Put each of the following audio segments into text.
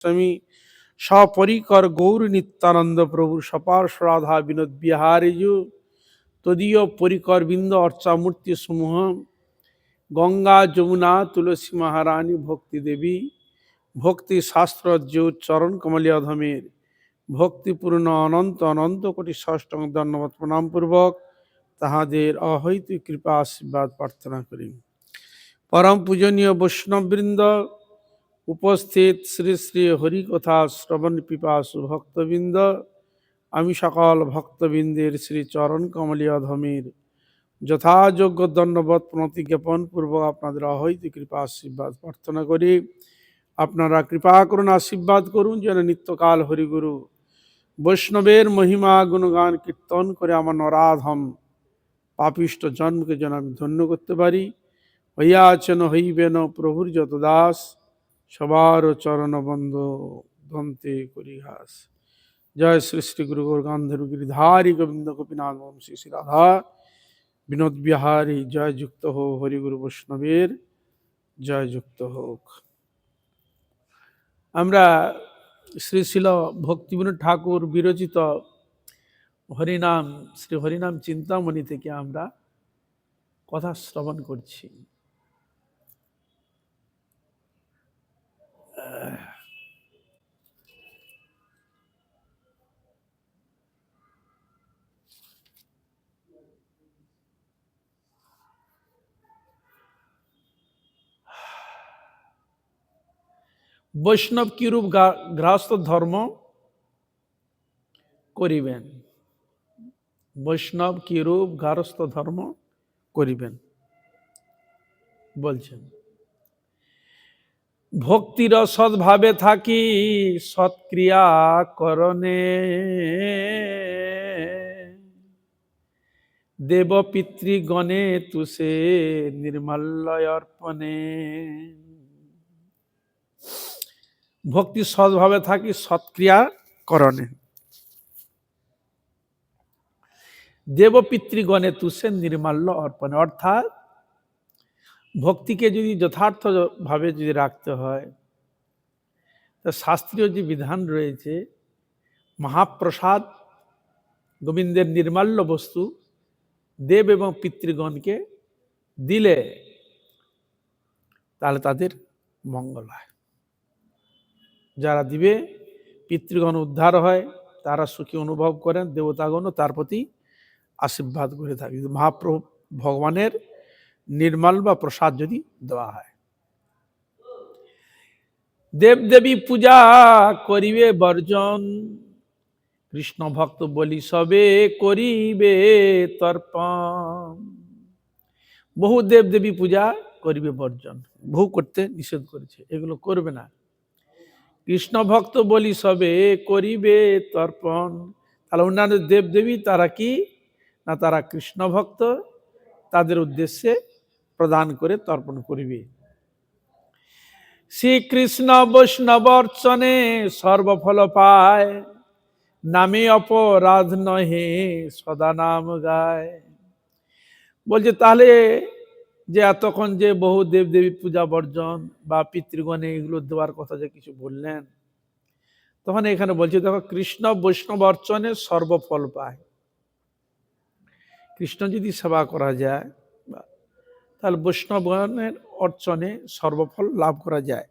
স্বামী সপরিকর গৌর নিত্যানন্দ প্রভুর সপার্শ্ব রাধা বিনোদ বিহারীজু তদীয় পরিকর বৃন্দ অর্চামূর্তি সমূহ গঙ্গা যমুনা তুলসী মহারানী ভক্তি দেবী ভক্তি শাস্ত্রজ্য চরণ কমলীয়ধমের ভক্তিপূর্ণ অনন্ত অনন্ত কোটি ষষ্ঠং ধন্যবাদ প্রণাম পূর্বক তাহাদের অহৈতুক কৃপা আশীর্বাদ প্রার্থনা করি। পরম পূজনীয় বৈষ্ণববৃন্দ, উপস্থিত শ্রী শ্রী হরিকথা শ্রবণ পিপাসু ভক্তবৃন্দ, আমি সকল ভক্তবৃন্দের শ্রী চরণ কমলীয়ধমের যথাযোগ্য দণ্ডবত প্রণতি জ্ঞাপন পূর্বক আপনাদের অহৈতুক কৃপা আশীর্বাদ প্রার্থনা করি। আপনারা কৃপা করুন, আশীর্বাদ করুন যেন নিত্যকাল হরিগুরু বৈষ্ণবের মহিমা গুণগান কীর্তন করে আমার নরাধম পাপিষ্ট জন্মকে যেন আমি ধন্য করতে পারি। হইয়াছেন হইবেন প্রভুর যত দাস, সবার চরণ বন্ধ দন্তে করি ঘাস। জয় শ্রী শ্রী গুরু গৌরগান্ধর গিরিধারী গোবিন্দ গোপীনাথ শ্রী শ্রী রাধা বিনোদ বিহারী জয় যুক্ত হোক, হরিগুরু বৈষ্ণবের জয় যুক্ত হোক। আমরা শ্রী শিল ভক্তিবিনোদ ঠাকুর বিরচিত হরিনাম শ্রী হরিনাম চিন্তামণি থেকে আমরা কথা শ্রবণ করছি। বৈষ্ণব কিরূপ গৃহস্থ ধর্ম করিবেন, বৈষ্ণব কিরূপ গৃহস্থ ধর্ম করিবেন বলছেন। ভক্তির সদ্ভাবে থাকি সৎক্রিয়া করণে, দেব পিতৃগণে তুষে নির্মাল্য অর্পণে। ভক্তি সদ্ভাবে থাকি সৎক্রিয়া করণে, দেব পিতৃগণে তুষে নির্মাল্য অর্পণে। অর্থাৎ ভক্তিকে যদি যথার্থভাবে যদি রাখতে হয়, তা শাস্ত্রীয় যে বিধান রয়েছে, মহাপ্রসাদ গোবিন্দের নির্মাল্য বস্তু দেব এবং পিতৃগণকে দিলে তাহলে তাদের মঙ্গল হয়। যারা দিবে পিতৃগণ উদ্ধার হয়, তারা সুখী অনুভব করেন, দেবতাগণও তার প্রতি আশীর্বাদ করে থাকে। মহাপ্রভু ভগবানের নির্মাল বা প্রসাদ যদি দেওয়া হয়। দেবদেবী পূজা করিবে বর্জন, কৃষ্ণ ভক্ত বলি সবে করিবে তর্পণ। বহু দেবদেবী পূজা করিবে বর্জন, বহু করতে নিষেধ করেছে, এগুলো করবে না। কৃষ্ণ ভক্ত বলি সবে করিবে তর্পণ। তাহলে অন্যান্য দেবদেবী তারা কি না, তারা কৃষ্ণ ভক্ত, তাদের উদ্দেশ্যে প্রদান করে তর্পণ করিবে। শ্রীকৃষ্ণ বৈষ্ণব অর্চনে সর্বফল পায়, নামে অপরাধ নহে সদা নাম গায়। বলছে তাহলে যে এতক্ষণ যে বহু দেবদেবী পূজা বর্জন বা পিতৃগণে এগুলো দেওয়ার কথা যে কিছু বললেন, তখন এখানে বলছে দেখো কৃষ্ণ বৈষ্ণব অর্চনে সর্বফল পায়। কৃষ্ণ যদি সেবা করা যায় তাহলে বৈষ্ণবগণের অর্চনে সর্বফল লাভ করা যায়।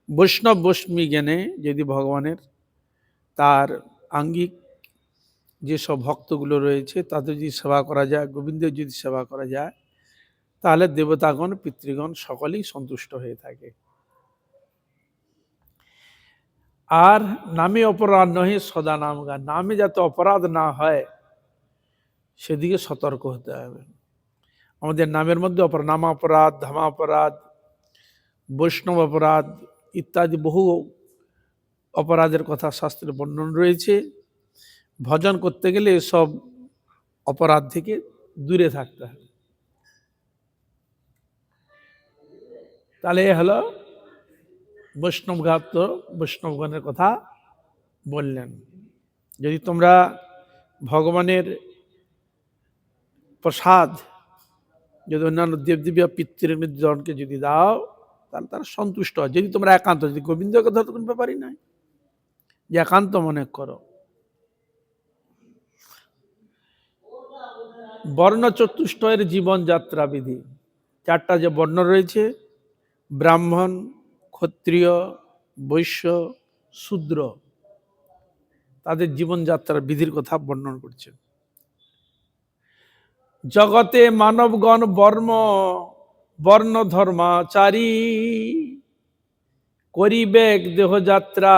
বৈষ্ণব বৈষ্ণবী জ্ঞানে যদি ভগবানের তার আঙ্গিক যেসব ভক্তগুলো রয়েছে তাদের যদি সেবা করা যায়, গোবিন্দের যদি সেবা করা যায়, তাহলে দেবতাগণ পিতৃগণ সকলেই সন্তুষ্ট হয়ে থাকে। আর নামে অপরাধ নহে সদা নাম গায়, নামে যাতে অপরাধ না হয় সেদিকে সতর্ক হতে হবে। আমাদের নামের মধ্যে নাম অপরাধ, ধামা অপরাধ, বৈষ্ণব অপরাধ ইত্যাদি বহু অপরাধের কথা শাস্ত্রে বর্ণন রয়েছে। ভজন করতে গেলে এসব অপরাধ থেকে দূরে থাকতে হবে। তাহলে এ হলো বৈষ্ণবঘাত বৈষ্ণবগণের কথা বললেন। যদি তোমরা ভগবানের প্রসাদ যদি অন্যান্য দেবদেবী পিতৃজনকে যদি দাও, তাহলে তারা সন্তুষ্ট হয়। যদি তোমরা একান্ত, যদি গোবিন্দকে ধরো কোনো ব্যাপারই নাই, যে একান্ত মনে করো। বর্ণ চতুষ্টয়ের জীবনযাত্রা বিধি, চারটা যে বর্ণ রয়েছে, ব্রাহ্মণ, ক্ষত্রিয়, বৈশ্য, শূদ্র, তাদের জীবনযাত্রার বিধির কথা বর্ণন করছে। জগতে মানবগণ বর্ণ ধর্মাচারী, করিবেক দেহযাত্রা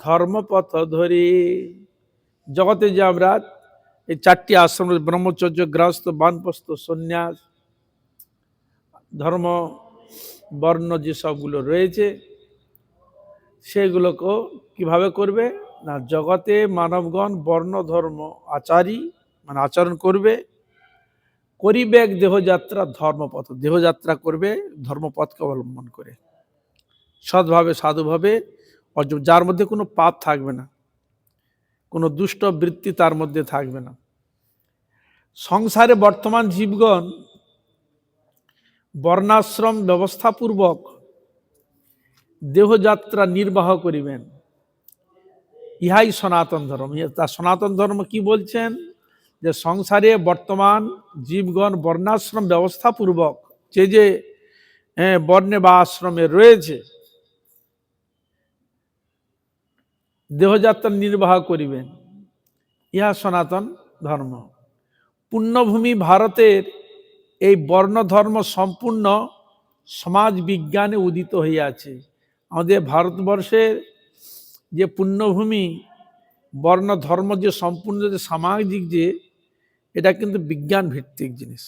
ধর্মপথ ধরে। জগতে যে আমরা এই চারটি আশ্রম, ব্রহ্মচর্য, গৃহস্থ, বানপ্রস্থ, সন্ন্যাস, ধর্ম বর্ণ যে সবগুলো রয়েছে, সেগুলোকে কিভাবে করবে না, জগতে মানবগণ বর্ণ ধর্ম আচারী মানে আচরণ করবে, করিবেক দেহযাত্রা ধর্মপথ, দেহযাত্রা করবে ধর্মপথকে অবলম্বন করে, সৎভাবে সাধুভাবে, যার মধ্যে কোনো পাপ থাকবে না, কোনো দুষ্ট বৃত্তি তার মধ্যে থাকবে না। সংসারে বর্তমান জীবগণ বর্ণাশ্রম ব্যবস্থাপূর্বক দেহযাত্রা নির্বাহ করিবেন, ইহাই সনাতন ধর্ম। তার সনাতন ধর্ম কি বলছেন, যে সংসারে বর্তমান জীবগণ বর্ণাশ্রম ব্যবস্থাপূর্বক যে বর্ণে বা আশ্রমে রয়েছে, দেহযাত্রা নির্বাহ করিবেন, ইহা সনাতন ধর্ম। পুণ্যভূমি ভারতের এই বর্ণ ধর্ম সম্পূর্ণ সমাজ বিজ্ঞানে উদিত হইয়াছে। আমাদের ভারতবর্ষের যে পুণ্যভূমি, বর্ণ ধর্ম যে সম্পূর্ণ যে সামাজিক, যে এটা কিন্তু বিজ্ঞান ভিত্তিক জিনিস,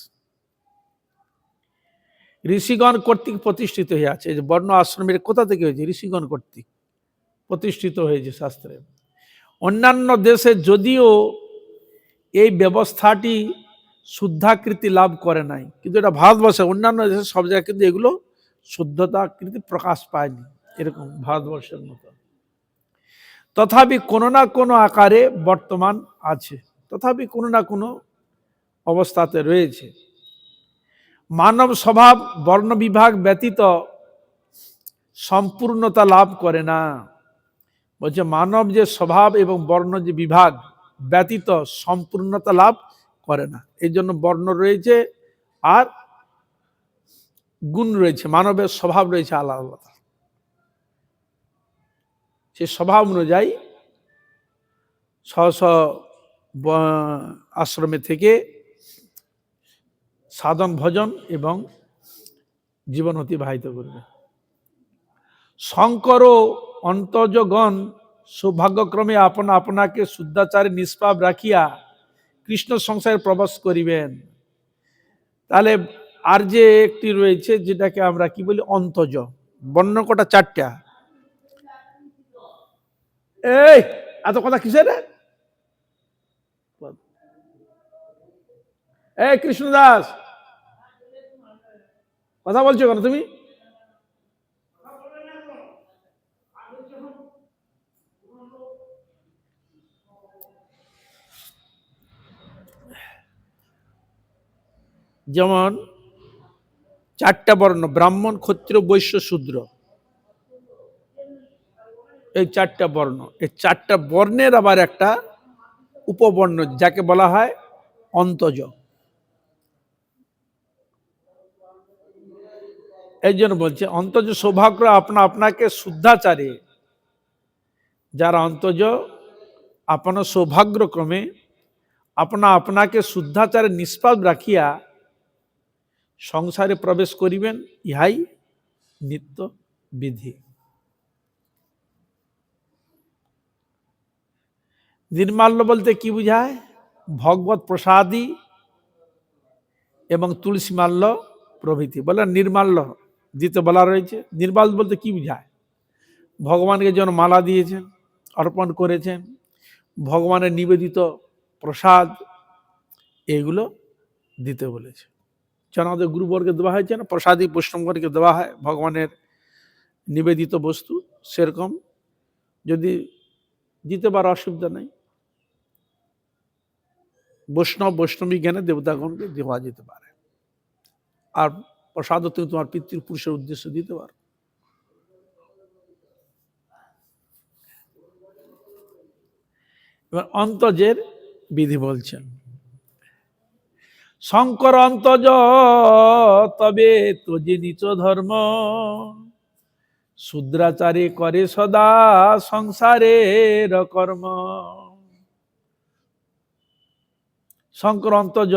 ঋষিগণ কর্তৃক প্রতিষ্ঠিত হইয়াছে। যে বর্ণ আশ্রমের কোথা থেকে হয়েছে, ঋষিগণ কর্তৃক প্রতিষ্ঠিত হয়েছে শাস্ত্রে। অন্যান্য দেশে যদিও এই ব্যবস্থাটি শুদ্ধাকৃতি লাভ করে নাই, কিন্তু এটা ভারতবর্ষে অন্যান্য দেশে সব জায়গায় কিন্তু এগুলো শুদ্ধতাকৃতি প্রকাশ পায়নি, এরকম ভারতবর্ষের মতো। তথাপি কোনো না কোনো আকারে বর্তমান আছে, তথাপি কোনো না কোনো অবস্থাতে রয়েছে। মানব স্বভাব বর্ণ বিভাগ ব্যতীত সম্পূর্ণতা লাভ করে না। বলছে মানব যে স্বভাব এবং বর্ণ যে বিভাগ ব্যতীত সম্পূর্ণতা লাভ করে না। এই জন্য বর্ণ রয়েছে আর গুণ রয়েছে, মানবের স্বভাব রয়েছে আলাদা আলাদা। সে স্বভাব অনুযায়ী স্ব আশ্রমে থেকে সাধন ভজন এবং জীবন অতিবাহিত করবে। শঙ্কর ও অন্তর্যগণ সৌভাগ্যক্রমে আপনা আপনাকে শুদ্ধাচারে নিষ্পাপ রাখিয়া কৃষ্ণ সংসারে প্রবেশ করিবেন। তাহলে আর যে একটি রয়েছে, যেটাকে আমরা কি বলি, অন্তজ, বর্ণ কটা, চারটা। এই এত কথা কিসের? এই কৃষ্ণদাস, কথা বলছো কেন তুমি? যেমন চারটা বর্ণ, ব্রাহ্মণ, ক্ষত্রিয়, বৈশ্য, শূদ্র, এই চারটা বর্ণ, এই চারটা বর্ণের আবার একটা উপবর্ণ, যাকে বলা হয় অন্তজ। এই জন্য বলছে অন্তজ সৌভাগ্য আপনা আপনাকে শুদ্ধাচারে, যারা অন্তজ আপন সৌভাগ্যক্রমে আপনা আপনাকে শুদ্ধাচারে নিষ্পাপ রাখিয়া সংসারে প্রবেশ করিবেন, ইহাই নিত্য বিধি। নির্মাল্য বলতে কি বুঝায়? ভগবত প্রসাদী এবং তুলসী মাল্য প্রভৃতি। বলে নির্মাল্য দিতে বলা রয়েছে। নির্মাল্য বলতে কি বুঝায়? ভগবানকে যেন মালা দিয়েছেন, অর্পণ করেছেন, ভগবানের নিবেদিত প্রসাদ, এগুলো দিতে বলেছে। যেন আমাদের গুরুবর্গে দেওয়া হয়েছে না, প্রসাদী বৈষ্ণবগণকে দেওয়া হয় ভগবানের নিবেদিত বস্তু, সেরকম যদি দিতে পারো অসুবিধা নেই। বৈষ্ণবী জ্ঞানে দেবতাগণকে দেওয়া যেতে পারে। আর প্রসাদও তুমি তোমার পিতৃপুরুষের উদ্দেশ্যে দিতে পারো। এবার অন্তজের বিধি বলছেন। শঙ্কর অন্তজ তবে তোজে নিচ ধর্ম, শূদ্রাচারে করে সদা সংসারের কর্ম। শঙ্কর অন্তজ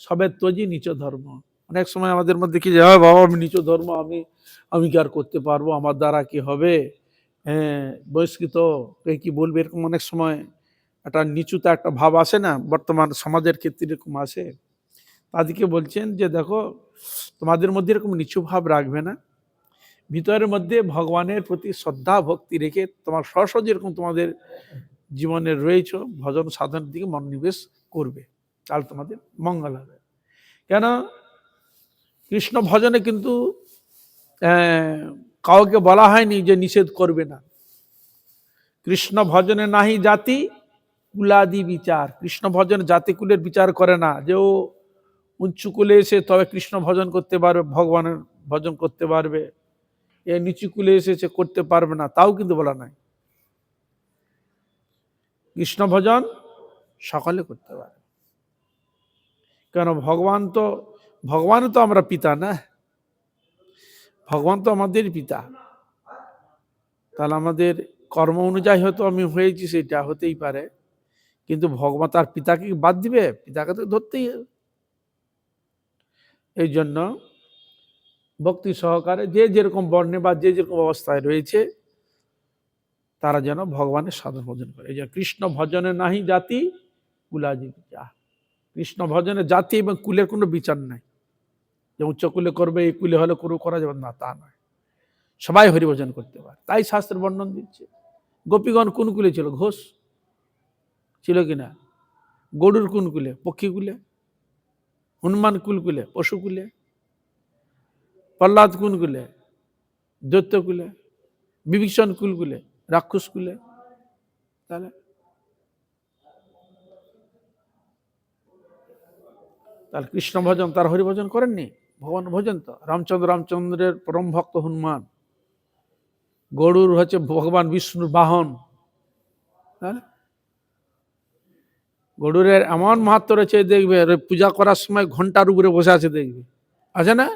সবে তোজি নিচ ধর্ম। অনেক সময় আমাদের মধ্যে কি যায়, বাবা আমি নিচ ধর্ম, আমি কি আর করতে পারবো, আমার দ্বারা কি হবে, হ্যাঁ বহিষ্কৃত কি বলবে, এরকম অনেক সময় একটা নিচুতা একটা ভাব আসে না, বর্তমান সমাজের ক্ষেত্রে এরকম আসে। তাদেরকে বলছেন যে দেখো, তোমাদের মধ্যে এরকম নিচু ভাব রাখবে না, ভিতরের মধ্যে ভগবানের প্রতি শ্রদ্ধা ভক্তি রেখে তোমার সরাসরি যেরকম তোমাদের জীবনে রয়েছে ভজন সাধনের দিকে মনোনিবেশ করবে, তাহলে তোমাদের মঙ্গল হবে। কেন কৃষ্ণ ভজনে কিন্তু কাউকে বলা হয়নি যে নিষেধ করবে না। কৃষ্ণ ভজনে নাহি জাতি কুলাদি বিচার। কৃষ্ণ ভজন জাতি কুলের বিচার করে না, যে ও উঁচু কুলে এসে তবে কৃষ্ণ ভজন করতে পারবে, ভগবানের ভজন করতে পারবে, এ নিচু কুলে এসেছে করতে পারবে না, তাও কিন্তু বলা নাই। কৃষ্ণ ভজন সকলে করতে পারে। কেন ভগবান তো আমরা পিতা না, ভগবান তো আমাদের পিতা, তাহলে আমাদের কর্ম অনুযায়ী হয়তো আমি হয়েছি, সেটা হতেই পারে, কিন্তু ভগবান তার পিতাকে বাদ দিবে? পিতাকে তো ধরতেই হবে। এই জন্য ভক্তি সহকারে যে যেরকম বর্ণে বা যে যেরকম অবস্থায় রয়েছে তারা যেন ভগবানের সাধন ভজন করে। এই যে কৃষ্ণ ভজনে নাহি জাতি কুলাদি বিচার। কৃষ্ণ ভজনে জাতি এবং কুলের কোনো বিচার নাই, যে উচ্চ কুলে করবে, এই কুলে হলে করা যাবে না, তা নয়, সবাই হরিভজন করতে পারে। তাই শাস্ত্রের বর্ণন দিচ্ছে। গোপীগণ কোন কুলে ছিল? ঘোষ ছিল কিনা? গরুর কোন কুলে? পক্ষী কুলে। হনুমান কুলে? পশু কুলে। প্রহ্লাদ কোন কুলে? দৈত্য কুলে। বিভীষণ কুলে? রাক্ষস কুলে। তাহলে কৃষ্ণ ভজন তার হরিভজন করেননি? ভগবান ভজন তো রামচন্দ্রের পরম ভক্ত হনুমান, গরুর হচ্ছে ভগবান বিষ্ণুর বাহন। গরুরের এমন মাহাত্ম রয়েছে, দেখবে পূজা করার সময় ঘন্টার উপরে বসে আছে, দেখবে আছে না?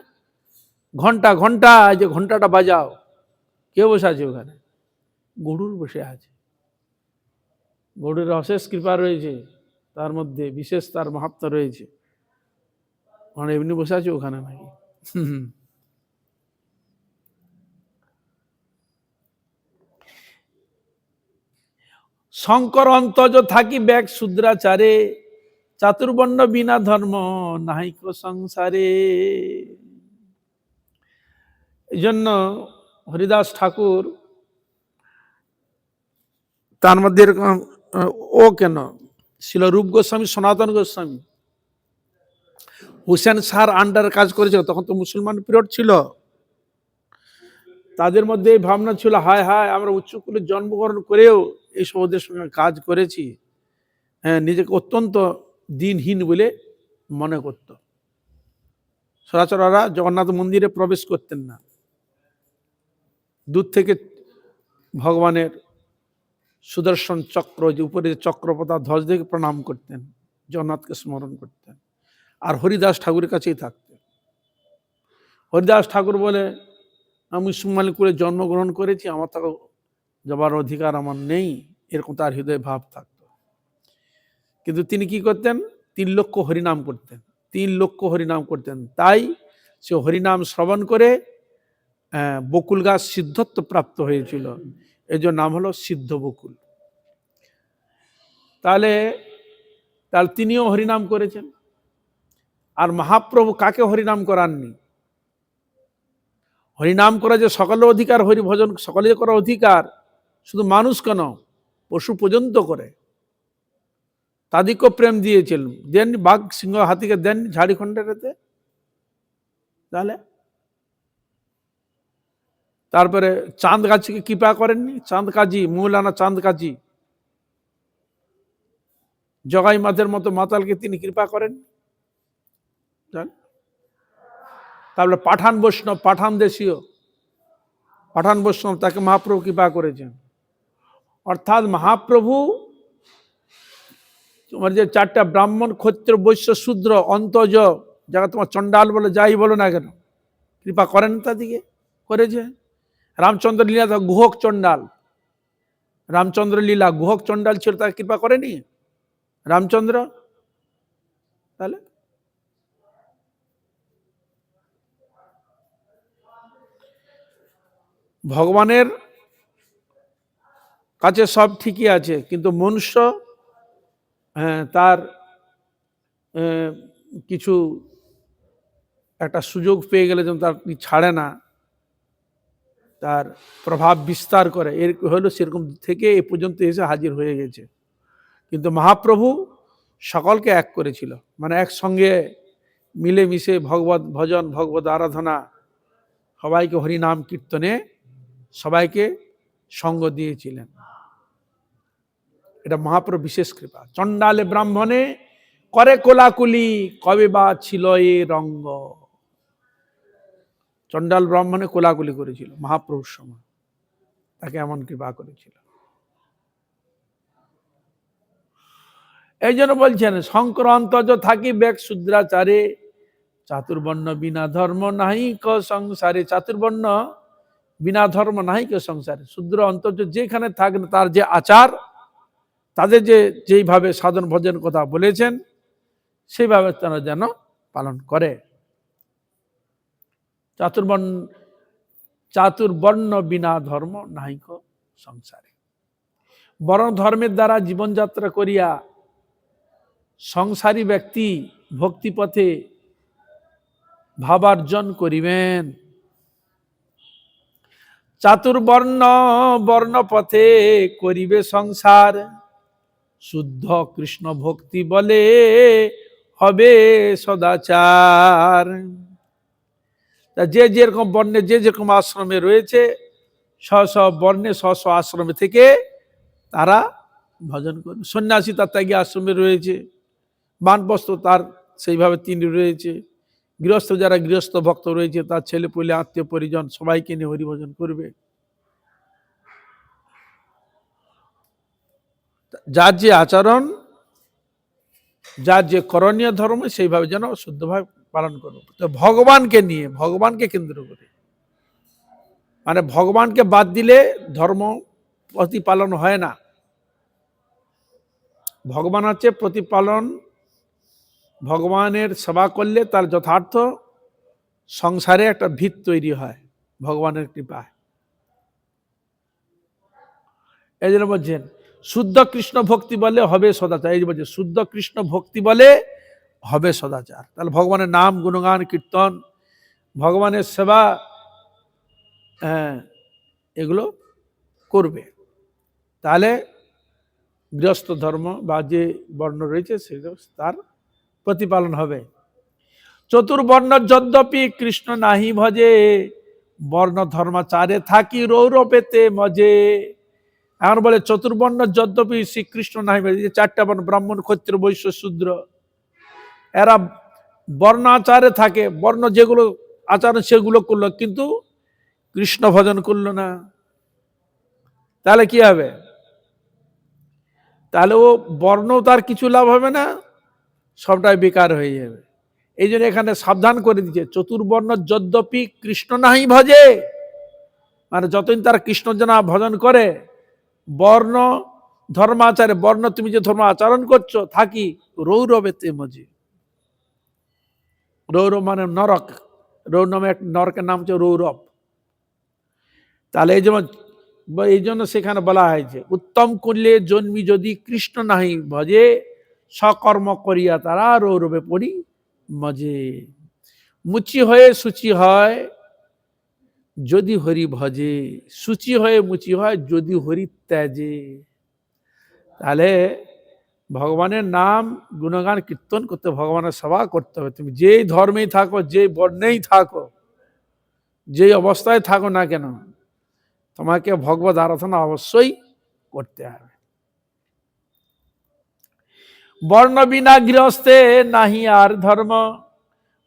ঘন্টা, যে ঘন্টাটা বাজাও, কে বসে আছে ওখানে? গরুর বসে আছে। গরুর অশেষ কৃপা রয়েছে, তার মধ্যে বিশেষ তার মাহাত্ম রয়েছে। মানে এমনি বসে আছে ওখানে নাকি? শঙ্কর অন্তজ থাকি ব্যাগ শূদ্রাচারে, চাতুর্বর্ণ বিনা ধর্ম নাহিক সংসারে। এই জন্য হরিদাস ঠাকুর তার মধ্যে এরকম, ও কেন ছিল রূপ গোস্বামী, সনাতন গোস্বামী, হুসেন শাহর আন্ডার কাজ করেছে, তখন তো মুসলমান পিরিয়ড ছিল। তাদের মধ্যে এই ভাবনা ছিল, হায় হায় আমরা উচ্চকুলে জন্মগ্রহণ করেও এইসব ওদের সঙ্গে কাজ করেছি, হ্যাঁ নিজেকে অত্যন্ত দিনহীন বলে মনে করত। সরাসর ওরা জগন্নাথ মন্দিরে প্রবেশ করতেন না, দূর থেকে ভগবানের সুদর্শন চক্র, যে উপরে চক্রপতা ধ্বজ দেখে প্রণাম করতেন, জগন্নাথকে স্মরণ করতেন, আর হরিদাস ঠাকুরের কাছেই থাকতেন। হরিদাস ঠাকুর বলে, আমি মুসলমান করে জন্মগ্রহণ করেছি, আমার তো যাবার অধিকার আমার নেই, এরকম তার হৃদয়ে ভাব থাকত। কিন্তু তিনি কি করতেন? 3 লক্ষ হরিনাম করতেন, 3 লক্ষ হরিনাম করতেন। তাই সে হরিনাম শ্রবণ করে বকুল গাছ সিদ্ধত্ব প্রাপ্ত হয়েছিল, এই জন্য নাম হলো সিদ্ধ বকুল। তাহলে তিনিও হরিনাম করেছেন। আর মহাপ্রভু কাকে হরিনাম করাননি? হরিনাম করা যে সকলের অধিকার, হরি ভজন সকলে করা অধিকার, শুধু মানুষ কেন, পশু পর্যন্ত করে। তাদেরকেও প্রেম দিয়েছিলেন, দেন বাঘ সিংহ হাতিকে দেন ঝাড়িখণ্ডেতে। তাহলে তারপরে চাঁদ গাছিকে কৃপা করেননি? চাঁদ কাজী, মৌলানা চাঁদ কাজী, জগাই মাথের মতো মাতালকে তিনি কৃপা করেন। তারপরে পাঠান বৈষ্ণব, পাঠান দেশীয় পাঠান বৈষ্ণব, তাকে মহাপ্রভু কৃপা করেছেন। অর্থাৎ মহাপ্রভু তোমার যে চারটা ব্রাহ্মণ, ক্ষত্রিয়, বৈশ্য, শূদ্র, অন্তজ, যারা তোমার চণ্ডাল বলে যাই বলো না কেন, কৃপা করেন তাদিকে, করেছে। রামচন্দ্র লীলা তো গুহক চণ্ডাল, রামচন্দ্র লীলা গুহক চণ্ডাল ছিল, তাকে কৃপা করেনি রামচন্দ্র? তাহলে ভগবানের কাছে সব ঠিকই আছে, কিন্তু মনুষ্য তার কিছু একটা সুযোগ পেয়ে গেলে যেন তার ছাড়ে না, তার প্রভাব বিস্তার করে, এর হলো সেরকম থেকে এ পর্যন্ত এসে হাজির হয়ে গেছে। কিন্তু মহাপ্রভু সকলকে এক করেছিল, মানে একসঙ্গে মিলেমিশে ভগবত ভজন, ভগবত আরাধনা, সবাইকে হরিনাম কীর্তনে সবাইকে সঙ্গ দিয়েছিলেন। এটা মহাপ্রভু বিশেষ কৃপা। চণ্ডালে ব্রাহ্মণে করে কোলাকুলি, কবে বা ছিল এ রঙ্গ। চণ্ডাল ব্রাহ্মণে কোলাকুলি করেছিল মহাপ্রভুর সময়, তাকে এমন কৃপা করেছিল। এই জন্য বলছেন শঙ্কর অন্তর্জ থাকি বেগ শূদ্রাচারে, চাতুর্বর্ণ বিনা ধর্ম নাহি ক সংসারে। চাতুর্বর্ণ বিনা ধর্ম নাহি ক সংসারে, শূদ্র অন্তর্জ যেখানে থাকেন তার যে আচার, তাদের যেইভাবে সাধন ভজন কথা বলেছেন সেইভাবে তারা যেন পালন করে। চাতুর্বর্ণ বিনা ধর্ম নাহি ক সংসারে। বরং ধর্মের দ্বারা জীবনযাত্রা করিয়া সংসারী ব্যক্তি ভক্তিপথে ভাবার্জন করিবেন। চাতুর্বর্ণ বর্ণপথে করিবে সংসার, শুদ্ধ কৃষ্ণ ভক্তি বলে হবে সদাচার। যে যেরকম বর্ণে যে যেরকম আশ্রমে রয়েছে, স্ব বর্ণে স্ব আশ্রমে থেকে তারা ভজন করবে। সন্ন্যাসী তার ত্যাগী আশ্রমে রয়েছে, বানপ্রস্থ তার সেইভাবে তিনি রয়েছে, গৃহস্থ যারা গৃহস্থ ভক্ত রয়েছে তার ছেলে পুলে আত্মীয় পরিজন সবাইকে নিয়ে হরিভজন করবে। যার যে আচরণ, যার যে করণীয় ধর্ম সেইভাবে যেন শুদ্ধভাবে পালন করবে। তো ভগবানকে নিয়ে, ভগবানকে কেন্দ্র করে, মানে ভগবানকে বাদ দিলে ধর্ম প্রতিপালন হয় না। ভগবান হচ্ছে প্রতিপালন, ভগবানের সেবা করলে তার যথার্থ সংসারে একটা ভিত তৈরি হয় ভগবানের কৃপায়। এই জন্য বলছেন শুদ্ধ কৃষ্ণ ভক্তি বলে হবে সদাচার। এই যে বলছে শুদ্ধ কৃষ্ণ ভক্তি বলে হবে সদাচার। তাহলে ভগবানের নাম গুণগান কীর্তন, ভগবানের সেবা, এগুলো করবে, তাহলে গৃহস্থ ধর্ম বা যে বর্ণ রয়েছে সেগুলো তার প্রতিপালন হবে। চতুর্বর্ণ যদ্যপি কৃষ্ণ নাহি ভজে, বর্ণ ধর্মাচারে থাকি রৌরবেতে মজে। এখন বলে চতুর্বর্ণ যদ্যপি শ্রীকৃষ্ণ নাহি ভজে, চারটা বর্ণ ব্রাহ্মণ, ক্ষত্রিয়, বৈশ্য, শূদ্র, এরা বর্ণ আচারে থাকে, বর্ণ যেগুলো আচরণ সেগুলো করলো, কিন্তু কৃষ্ণ ভজন করলো না, তাহলে কি হবে? তাহলে ও বর্ণ তার কিছু লাভ হবে না, সবটাই বেকার হয়ে যাবে। এই জন্য এখানে সাবধান করে দিচ্ছে চতুর্বর্ণ যদ্যপি কৃষ্ণ নাহি ভজে, মানে যতদিন তারা কৃষ্ণ জানা ভজন করে, বর্ণ ধর্মাচারে, বর্ণ তুমি যে ধর্ম আচরণ করছো থাকি রৌরবেতে মজে। রৌরব মানে নরক, রৌর নামে এক নরকের নাম হচ্ছে রৌরব। তাহলে এই জন্য সেখানে বলা হয়েছে উত্তম করলে জন্মি যদি কৃষ্ণ নাহি ভজে, সকর্ম করিয়া তারা রৌরবে পড়ি মজে। মুচি হয়ে সূচি হয় যদি হরি ভজে, সূচি হয়ে মুচি হয় যদি হরি ত্যাজে। তাহলে ভগবানের নাম গুণগান কীর্তন করতে, ভগবানের সেবা করতে হবে। তুমি যেই ধর্মেই থাকো, যেই বর্ণেই থাকো, যেই অবস্থায় থাকো না কেন, তোমাকে ভগবত আরাধনা অবশ্যই করতে হবে। বর্ণ বিনা গৃহস্থে নাহি আর ধর্ম,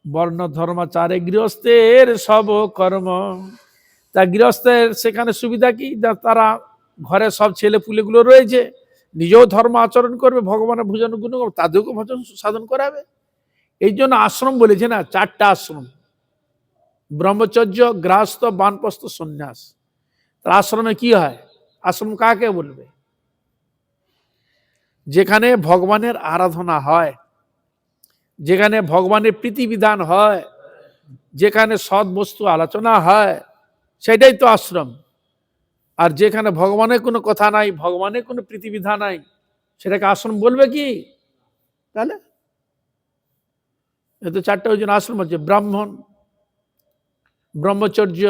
বর্ণ ধর্মাচারে গৃহস্থের সব কর্ম। তা গৃহস্থের সেখানে সুবিধা কি? তারা ঘরে সব ছেলে পুলেগুলো রয়েছে, নিজেও ধর্ম আচরণ করবে, ভগবানের ভজন গুণ করবে, তাদেরকে ভজন সাধন করাবে। এই জন্য আশ্রম বলেছে না, 4টা আশ্রম: ব্রহ্মচর্য, গৃহস্থ, বানপ্রস্থ, সন্ন্যাস। আশ্রমে কি হয়? আশ্রম কাকে বলবে? যেখানে ভগবানের আরাধনা হয়, যেখানে ভগবানের প্রীতিবিধান হয়, যেখানে সৎ বস্তু আলোচনা হয়, সেটাই তো আশ্রম। আর যেখানে ভগবানের কোনো কথা নাই, ভগবানের কোনো প্রীতিবিধান নাই, সেটাকে আশ্রম বলবে কি? তাহলে এত 4টা ওই জন্য আশ্রম হচ্ছে: ব্রাহ্মণ, ব্রহ্মচর্য,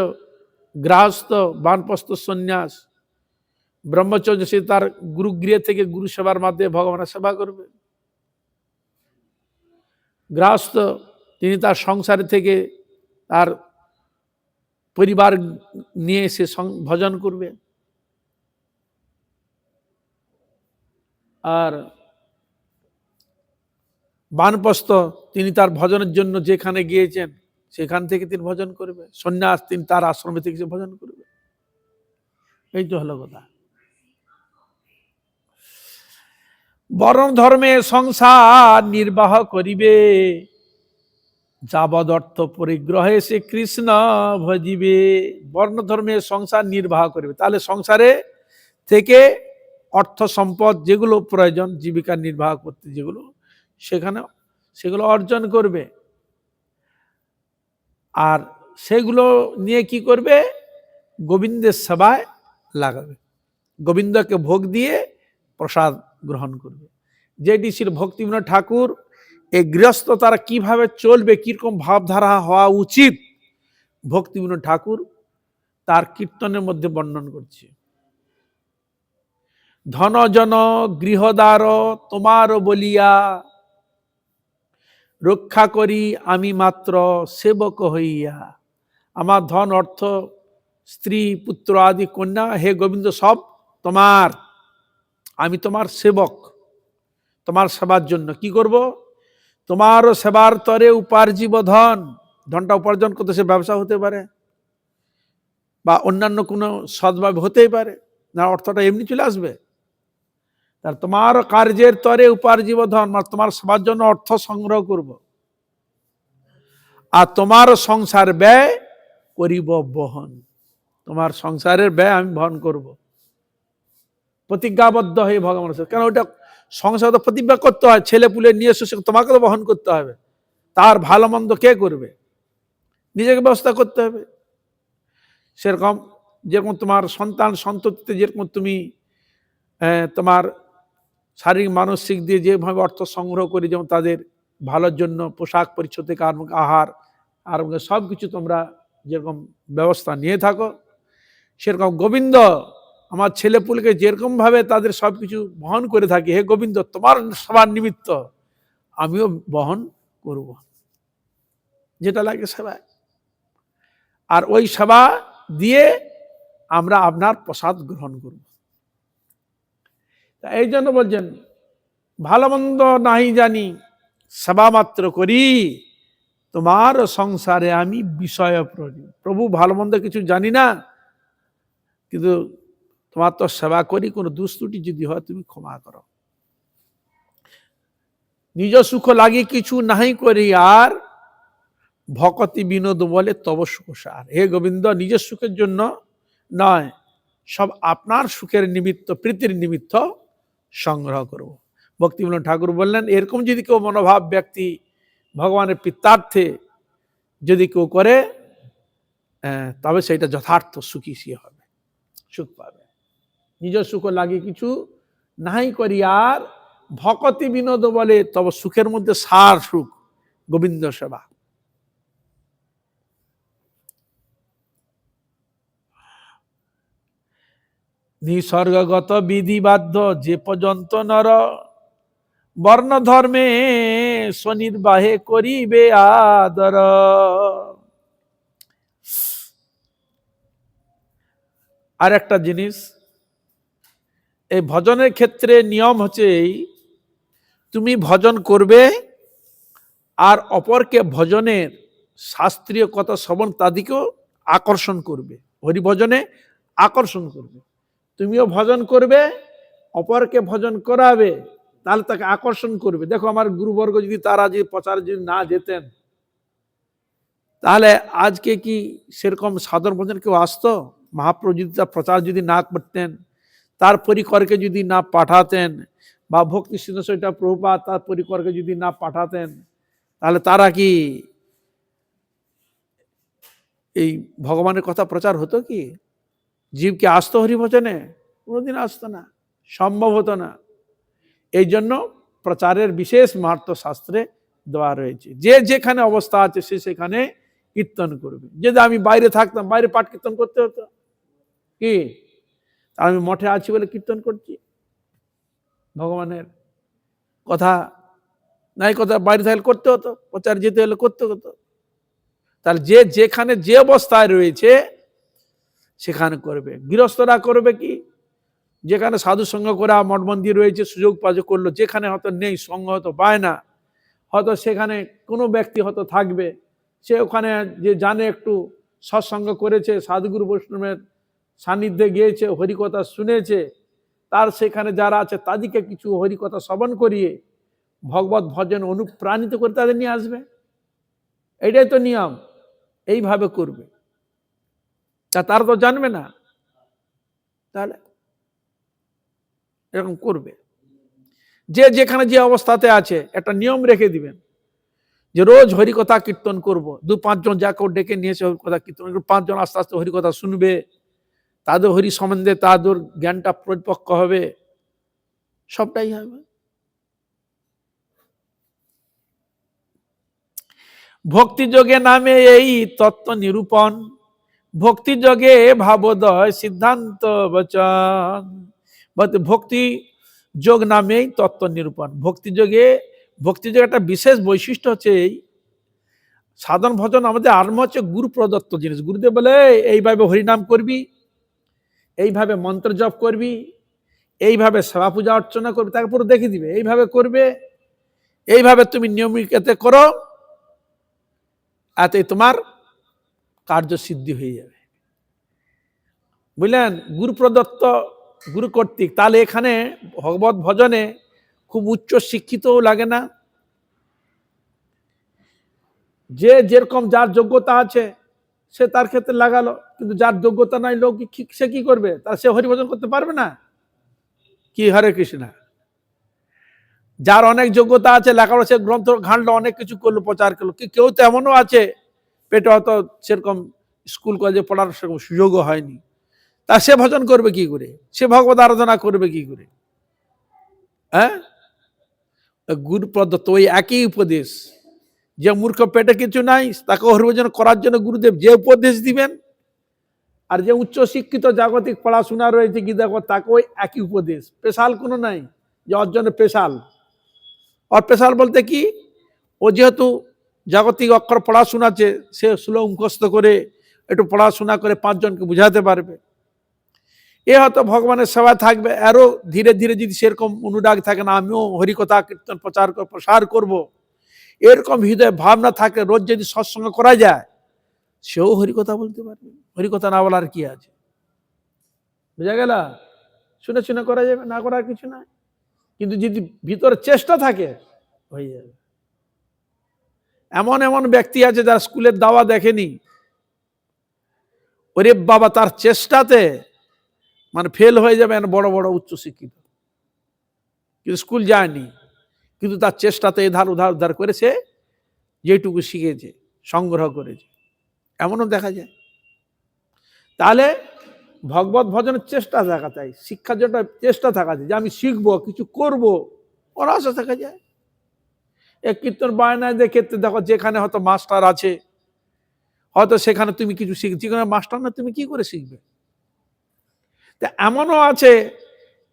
গৃহস্থ, বানপ্রস্থ, সন্ন্যাস। ব্রহ্মচর্য, সে তার গুরুগৃহ থেকে গুরু সেবার মাধ্যমে ভগবানের সেবা করবে। গৃহস্থ, তিনি তার সংসারে থেকে তার পরিবার নিয়ে এসে ভজন করবে। আর বানপ্রস্থ, তিনি তার ভজনের জন্য যেখানে গিয়েছেন সেখান থেকে তিনি ভজন করবে। সন্ন্যাস, তিনি তার আশ্রমে থেকে ভজন করবে। এই তো হলো কথা। বরণ ধর্মে সংসার নির্বাহ করিবে, যাবদ অর্থ পরিগ্রহে সে কৃষ্ণ ভজিবে। বর্ণ ধর্মে সংসার নির্বাহ করবে, তাহলে সংসারে থেকে অর্থ সম্পদ যেগুলো প্রয়োজন জীবিকা নির্বাহ করতে, যেগুলো সেখানে সেগুলো অর্জন করবে। আর সেগুলো নিয়ে কি করবে? গোবিন্দের সেবায় লাগাবে, গোবিন্দকে ভোগ দিয়ে প্রসাদ গ্রহণ করবে। যেটি শ্রী ভক্তিবিনোদ ঠাকুর এই গৃহস্থ তারা কিভাবে চলবে, কিরকম ভাবধারা হওয়া উচিত, ভক্তিবিনোদ ঠাকুর তার কীর্তনের মধ্যে বর্ণন করছে। ধনজন গৃহদ্বার তোমার বলিয়া, রক্ষা করি আমি মাত্র সেবক হইয়া। আমার ধন, অর্থ, স্ত্রী, পুত্র আদি কন্যা, হে গোবিন্দ, সব তোমার, আমি তোমার সেবক। তোমার সেবার জন্য কি করব? তোমার সেবার তরে উপার্জিব ধন, ধনটা উপার্জন করতে সে ব্যবসা হতে পারে বা অন্যান্য কোনো সদ্ভাবে হতেই পারে না, অর্থটা এমনি চলে আসবে। তার তোমার কার্যের তরে উপার্জিব ধন, তোমার সেবার জন্য অর্থ সংগ্রহ করব, আর তোমার সংসার ব্যয় করিব বহন, তোমার সংসারের ব্যয় আমি বহন করব। প্রতিজ্ঞাবদ্ধ হয়ে ভগবানের সাথে, কেন ওটা সংসার তো প্রতিজ্ঞা করতে হয়, ছেলে পুলে নিয়ে এসে তোমাকে তো বহন করতে হবে, তার ভালো মন্দ কে করবে? নিজেকে ব্যবস্থা করতে হবে। সেরকম যেরকম তোমার সন্তান সন্ততিতে যেরকম তুমি তোমার শারীরিক মানসিক দিয়ে যেভাবে অর্থ সংগ্রহ করে, যেমন তাদের ভালোর জন্য পোশাক পরিচ্ছদ থেকে আহার আর সব কিছু তোমরা যেরকম ব্যবস্থা নিয়ে থাকো, সেরকম গোবিন্দ আমার ছেলেপুলেকে যেরকম ভাবে তাদের সব কিছু বহন করে থাকি, হে গোবিন্দ, তোমার সবার নিমিত্ত আমিও বহন করব, যেটা লাগে সেবায়। আর ওই সেবা দিয়ে আমরা আপনার প্রসাদ গ্রহণ করব। এই জন্য বলছেন, ভালো মন্দ নাহি জানি, সেবা মাত্র করি, তোমার সংসারে আমি বিষয় প্রণী। প্রভু, ভালো মন্দ কিছু জানি না, কিন্তু তোমার তো সেবা করি, কোনো দুস্ত্রুটি যদি হয় তুমি ক্ষমা করো। নিজ সুখ লাগি কিছু নাহি করি, আর ভকতি বিনোদ বলে তব সুখ সার। হে গোবিন্দ, নিজের সুখের জন্য নয়, সব আপনার সুখের নিমিত্ত, প্রীতির নিমিত্ত সংগ্রহ করব। ভক্তিবিনোদ ঠাকুর বললেন, এরকম যদি কেউ মনোভাব ব্যক্তি ভগবানের পিতার্থে যদি কেউ করে, তবে সেটা যথার্থ সুখী সে হবে, সুখ পাবে। নিজ সুখ লাগে কিছু নাই করি, আর ভকতি বিনোদ বলে তবে সুখের মধ্যে সার সুখ, গোবিন্দ সেবা। নিসর্গগত বিধিবাধ্য যে পর্যন্ত নর, বর্ণ ধর্মে স্বনির্বাহে করিবে আদর। আর একটা জিনিস, এই ভজনের ক্ষেত্রে নিয়ম হচ্ছে এই, তুমি ভজন করবে আর অপরকে ভজনের শাস্ত্রীয় কথা শ্রবণ তাদেরকেও আকর্ষণ করবে, হরিভজনে আকর্ষণ করবে। তুমিও ভজন করবে, অপরকে ভজন করাবে, তাহলে তাকে আকর্ষণ করবে। দেখো আমার গুরুবর্গ যদি তারা যদি প্রচার যদি না যেতেন, তাহলে আজকে কি সেরকম সাধারণ ভজন কেউ আসতো? মহাপ্রভু যদি তার প্রচার যদি না করতেন, তার পরিকরকে যদি না পাঠাতেন, বা ভক্তি সিদ্ধা প্রভুপাদ তার পরিকরকে যদি না পাঠাতেন, তাহলে তারা কি এই ভগবানের কথা প্রচার হতো কি? জীব কি আসতো হরিভজনে? কোনোদিন আসতো না, সম্ভব হতো না। এই জন্য প্রচারের বিশেষ মাহাত্ম্য শাস্ত্রে দেওয়া রয়েছে। যে যেখানে অবস্থা আছে সে সেখানে কীর্তন করবে। যদি আমি বাইরে থাকতাম, বাইরে পাঠ কীর্তন করতে হতো কি? আমি মঠে আছি বলে কীর্তন করছি, ভগবানের কথা নাই, কথা বাইরে থাকলে করতে হতো, প্রচার যেতে হলে করতে হতো। তাহলে যে যেখানে যে অবস্থায় রয়েছে সেখানে করবে। গৃহস্থরা করবে কি? যেখানে সাধু সঙ্গ করে মঠ মন্দির রয়েছে, সুযোগ পাওয়া করলো। যেখানে হয়তো নেই, সঙ্গ হয়তো পায় না, হয়তো সেখানে কোনো ব্যক্তি হয়তো থাকবে, সে ওখানে যে জানে একটু সৎসঙ্গ করেছে, সাধুগুরু বৈষ্ণবের সান্নিধ্যে গিয়েছে, হরিকথা শুনেছে, তার সেখানে যারা আছে তাদেরকে কিছু হরিকথা শ্রবণ করিয়ে ভগবত ভজন অনুপ্রাণিত করে তাদের নিয়ে আসবে। এটাই তো নিয়ম। এইভাবে করবে। তারা তো জানবে না, তাহলে এরকম করবে। যে যেখানে যে অবস্থাতে আছে একটা নিয়ম রেখে দিবেন যে রোজ হরিকথা কীর্তন করব। 2-5 জন যাকে ডেকে নিয়েছে হরিকথা কীর্তন, 5 জন আস্তে আস্তে হরিকথা শুনবে, তাদের হরি সম্বন্ধে তাদের জ্ঞানটা পরিপক্ক হবে, সবটাই হবে। ভক্তিযোগে নামে এই তত্ত্ব নিরূপণ, ভক্তিযোগে ভাবোদয় সিদ্ধান্ত বচন। ভক্তি যোগ নামেই তত্ত্ব নিরূপণ। ভক্তিযোগে একটা বিশেষ বৈশিষ্ট্য হচ্ছে এই সাধন ভজন আমাদের আরম্ভ হচ্ছে গুরু প্রদত্ত জিনিস। গুরুদেব বলে এইভাবে হরিনাম করবি, এইভাবে মন্ত্র জপ করবি, এইভাবে সেবা পূজা অর্চনা করবি, তাকে পুরো দেখে দিবে এইভাবে করবে, এইভাবে তুমি নিয়মিত করো, এতে তোমার কার্য সিদ্ধি হয়ে যাবে। বুঝলেন? গুরু প্রদত্ত, গুরু কর্তৃক। তাহলে এখানে ভগবত ভজনে খুব উচ্চ শিক্ষিতও লাগে না, যে যেরকম যার যোগ্যতা আছে সে তার ক্ষেত্রে লাগালো, কিন্তু যার যোগ্যতা নাই লোক সে কি করবে? তার সে হরিভজন করতে পারবে না। কি হরে কৃষ্ণ। যার অনেক যোগ্যতা আছে, লেখাপড়া, সে গ্রন্থ ঘাঁটলো, অনেক কিছু করলো, প্রচার করলো। কেউ তো এমনও আছে পেটে হয়তো সেরকম স্কুল কলেজে পড়ার সেরকম সুযোগও হয়নি, তা সে ভজন করবে কি করে? সে ভগবত আরাধনা করবে কি করে? হ্যাঁ, গুরু প্রদত্ত ওই একই উপদেশ। যে মূর্খ পেটে কিছু নাই তাকে হরিভজন করার জন্য গুরুদেব যে উপদেশ দিবেন, আর যে উচ্চ শিক্ষিত জাগতিক পড়াশোনা রয়েছে কি দেখো, তাকে ওই একই উপদেশ, স্পেশাল কোনো নাই যে ওর জন্য স্পেশাল। আর স্পেশাল বলতে কি, ও যেহেতু জাগতিক অক্ষর পড়াশোনা আছে, সে শ্লোক মুখস্থ করে একটু পড়াশোনা করে 5 জনকে বুঝাতে পারবে। এ হয়তো ভগবানের সেবা থাকবে, আরো ধীরে ধীরে যদি সেরকম অনুরাগ থাকে না, আমিও হরিকথা কীর্তন প্রসার করব, এরকম হৃদয় ভাবনা থাকে, রোজ যদি সৎসঙ্গ করা যায়, সেও হরিকথা বলতে পারবে। হরিকথা না বলার কি আছে? বুঝা গেল? শুনে শুনে করা যাবে, না করার কিছু নাই, কিন্তু যদি ভিতরে চেষ্টা থাকে হয়ে যাবে। এমন এমন ব্যক্তি আছে যারা স্কুলের দাওয়া দেখেনি, ওরে বাবা তার চেষ্টাতে মানে ফেল হয়ে যাবে, বড় বড় উচ্চ শিক্ষিত, কিন্তু স্কুল যায়নি, কিন্তু তার চেষ্টাতে এধার উধার করেছে, যেটুকু শিখেছে সংগ্রহ করেছে, এমনও দেখা যায়। তাহলে ভগবত ভজনের চেষ্টা থাকা চাই, শিক্ষার জন্য চেষ্টা থাকা যায়, যে আমি শিখবো, কিছু করবো, ওর আশা থাকা যায়। এক কীর্তন বায়নায় ক্ষেত্রে দেখো, যেখানে হয়তো মাস্টার আছে, হয়তো সেখানে তুমি কিছু শিখছি, মাস্টার না, তুমি কি করে শিখবে? এমনও আছে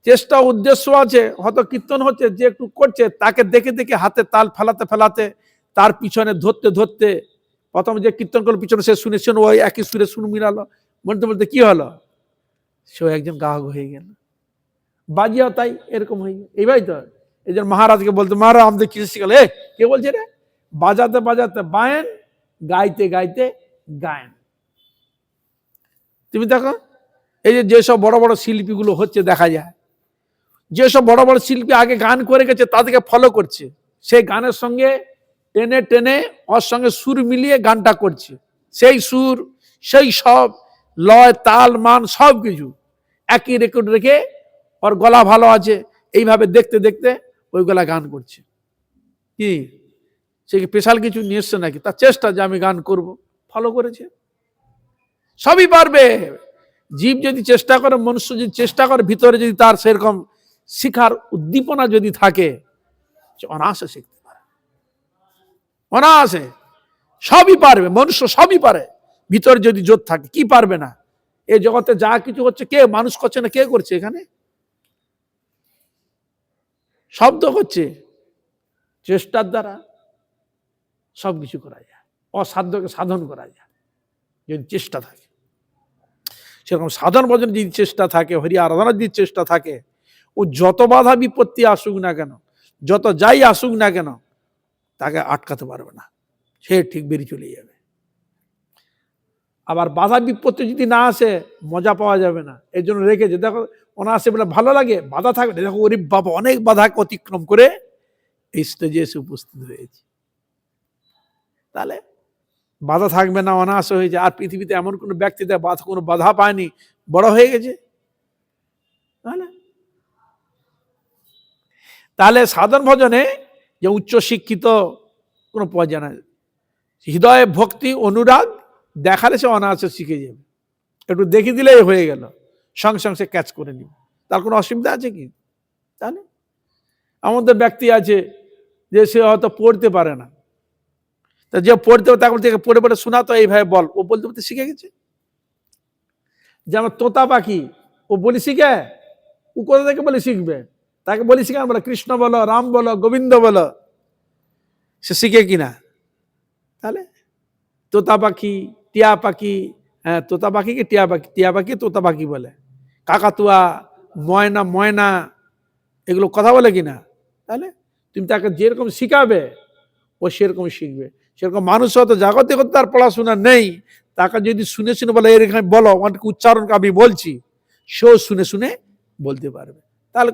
চেষ্টা উদ্দেশ্য আছে, হয়তো কীর্তন হচ্ছে, যে একটু করছে তাকে দেখে দেখে হাতে তাল ফেলাতে ফেলাতে, তার পিছনে ধরতে ধরতে, প্রথম যে কীর্তন করলো পিছনে সে শুনে ওই একই সুরে শুনে মিলালো, বলতে বলতে কি হলো, সে একজন গায়ক হয়ে গেল। বাজিয়াও তাই এরকম হয়ে গেল। এইভাবেই তো এই যে মহারাজকে বলতে, মহারাজ আমাদের কিছু শিখালে, কে বলছে রে? বাজাতে বাজাতে বায়েন, গাইতে গাইতে গায়েন। তুমি দেখো এই যে যেসব বড় বড় শিল্পীগুলো হচ্ছে দেখা যায়, যেসব বড় বড় শিল্পী আগে গান করে গেছে তাদেরকে ফলো করছে, সেই গানের সঙ্গে টেনে টেনে ওর সঙ্গে সুর মিলিয়ে গানটা করছে, সেই সুর সেই সব লয় তাল মান সব কিছু একই রেকর্ড রেখে ওর গলা ভালো আছে, এইভাবে দেখতে দেখতে ওই গলা গান করছে। কি সে কি স্পেশাল কিছু নিয়ে এসছে নাকি? তার চেষ্টা যে আমি গান করব, ফলো করেছে। সবই পারবে জীব যদি চেষ্টা করে, মনুষ্য যদি চেষ্টা করে, ভিতরে যদি তার সেরকম শিখার উদ্দীপনা যদি থাকে, অনায়াসে শিখতে পারে, অনায়াসে সবই পারবে, মনুষ্য সবই পারে ভিতরে যদি জোর থাকে। কি পারবে না? এই জগতে যা কিছু হচ্ছে কে মানুষ করছে না, কে করছে? এখানে শব্দ করছে, চেষ্টার দ্বারা সবকিছু করা যায়, অসাধ্যকে সাধন করা যায় যদি চেষ্টা থাকে। সেরকম সাধন ভজন যদি চেষ্টা থাকে, হরি আরাধনার যদি চেষ্টা থাকে, ও যত বাধা বিপত্তি আসুক না কেন, যত যাই আসুক না কেন, তাকে আটকাতে পারবে না, সে ঠিক বেরিয়ে চলে যাবে। আবার বাধা বিপত্তি যদি না আসে, মজা পাওয়া যাবে না। এই জন্য রেখেছে, দেখো অনায়াসে বলে ভালো লাগে, বাধা থাকবে, দেখো ওরে বাবা অনেক বাধাকে অতিক্রম করে এই স্টেজে এসে উপস্থিত হয়েছে। তাহলে বাধা থাকবে না, অনায়াসে হয়ে যায়। আর পৃথিবীতে এমন কোনো ব্যক্তি কোনো বাধা পায়নি, বড় হয়ে গেছে। তাহলে সাধন ভজনে যে উচ্চ শিক্ষিত কোনো প্রয়োজন নাই, হৃদয়ে ভক্তি অনুরাগ দেখালে সে অনায়াসে শিখে যাবে, একটু দেখিয়ে দিলেই হয়ে গেল, সঙ্গে সঙ্গে সে ক্যাচ করে নিবে। তার কোনো অসুবিধা আছে কি? তাহলে আমাদের ব্যক্তি আছে যে সে হয়তো পড়তে পারে না, তা যে পড়তে তাকে থেকে পড়ে পড়ে শোনাতো, এইভাবে বল, ও বলতে বলতে শিখে গেছে। যেমন তোতা পাখি, ও বলি শিখে, ও কোথা থেকে বলে শিখবে? তাকে বলি শিখে বলো কৃষ্ণ বলো, রাম বলো, গোবিন্দ বলো, সে শিখে কিনা? তাহলে তোতা পাখি, টিয়া পাখি, হ্যাঁ তোতা পাখিকে টিয়া পাখি, টিয়া পাখি তোতা পাখি বলে, কাকাতুয়া, ময়না ময়না, এগুলো কথা বলে কিনা? তাহলে তুমি তাকে যেরকম শিখাবে ও সেরকম শিখবে। সেরকম মানুষ হয়তো জাগতিক তার পড়াশোনা নেই, তাকে যদি শুনে শুনে বলে এরকম বলো, অনেক উচ্চারণ আমি বলছি, সেও শুনে শুনে বলতে পারবে। তাহলে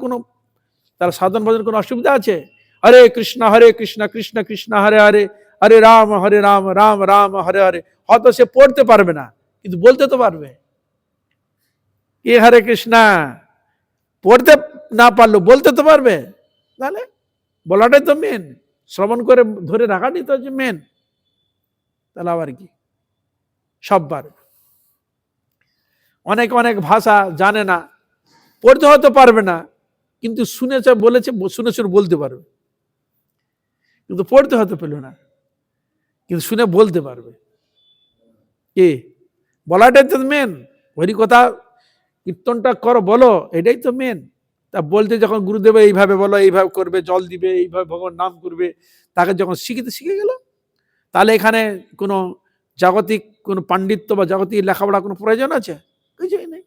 তার সাধন ভজন কোনো অসুবিধা আছে? হরে কৃষ্ণ কৃষ্ণ কৃষ্ণ হরে হরে, হরে রাম রাম রাম হরে হরে। হয়তো সে পড়তে পারবে না, কিন্তু বলতে তো পারবে। কি হরে কৃষ্ণা পড়তে না পারলো বলতে তো পারবে। তাহলে বলাটাই তো মেন, শ্রবণ করে ধরে রাখাটাই তো হচ্ছে মেন। তাহলে আবার কি সব পারবে। অনেক অনেক ভাষা জানে না, পড়তে হয়তো পারবে না, কিন্তু শুনেছে বলেছে, শুনে শুনে বলতে পারবে। কিন্তু পড়তে হয়তো পেল না, কিন্তু শুনে বলতে পারবে। কি বলাটাই তো মেন। হরি কথা কীর্তনটা করো, বলো, এটাই তো মেন। তা বলতে যখন গুরুদেব এইভাবে বলো, এইভাবে করবে, জল দিবে, এইভাবে ভগবান নাম করবে, তাকে যখন শিখে গেল, তাহলে এখানে কোনো জাগতিক কোনো পাণ্ডিত্য বা জাগতিক লেখাপড়া কোনো প্রয়োজন আছে? কিছুই নেই।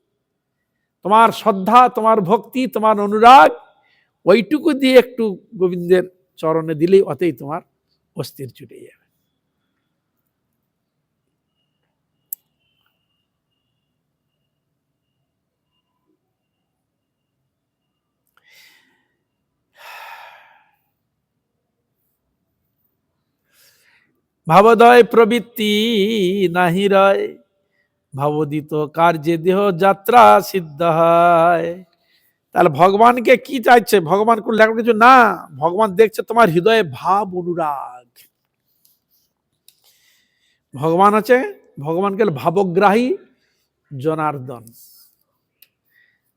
তোমার শ্রদ্ধা, তোমার ভক্তি, তোমার অনুরাগ, ওইটুকু দিয়ে একটু গোবিন্দের চরণে দিলেই অতেই তোমার অস্থির ছুটে যাবে। ভাবোদয় প্রবৃত্তি নাহি রয়, ভাবোদিত কার্যে দেহ যাত্রা সিদ্ধ হয়। তাহলে ভগবানকে কি চাইছে? ভগবান কোন লেখা কিছু না, ভগবান দেখছে তোমার হৃদয়ে ভাব অনুরাগ। ভগবান আছে, ভগবানকে ভাবগ্রাহী জনার্দন।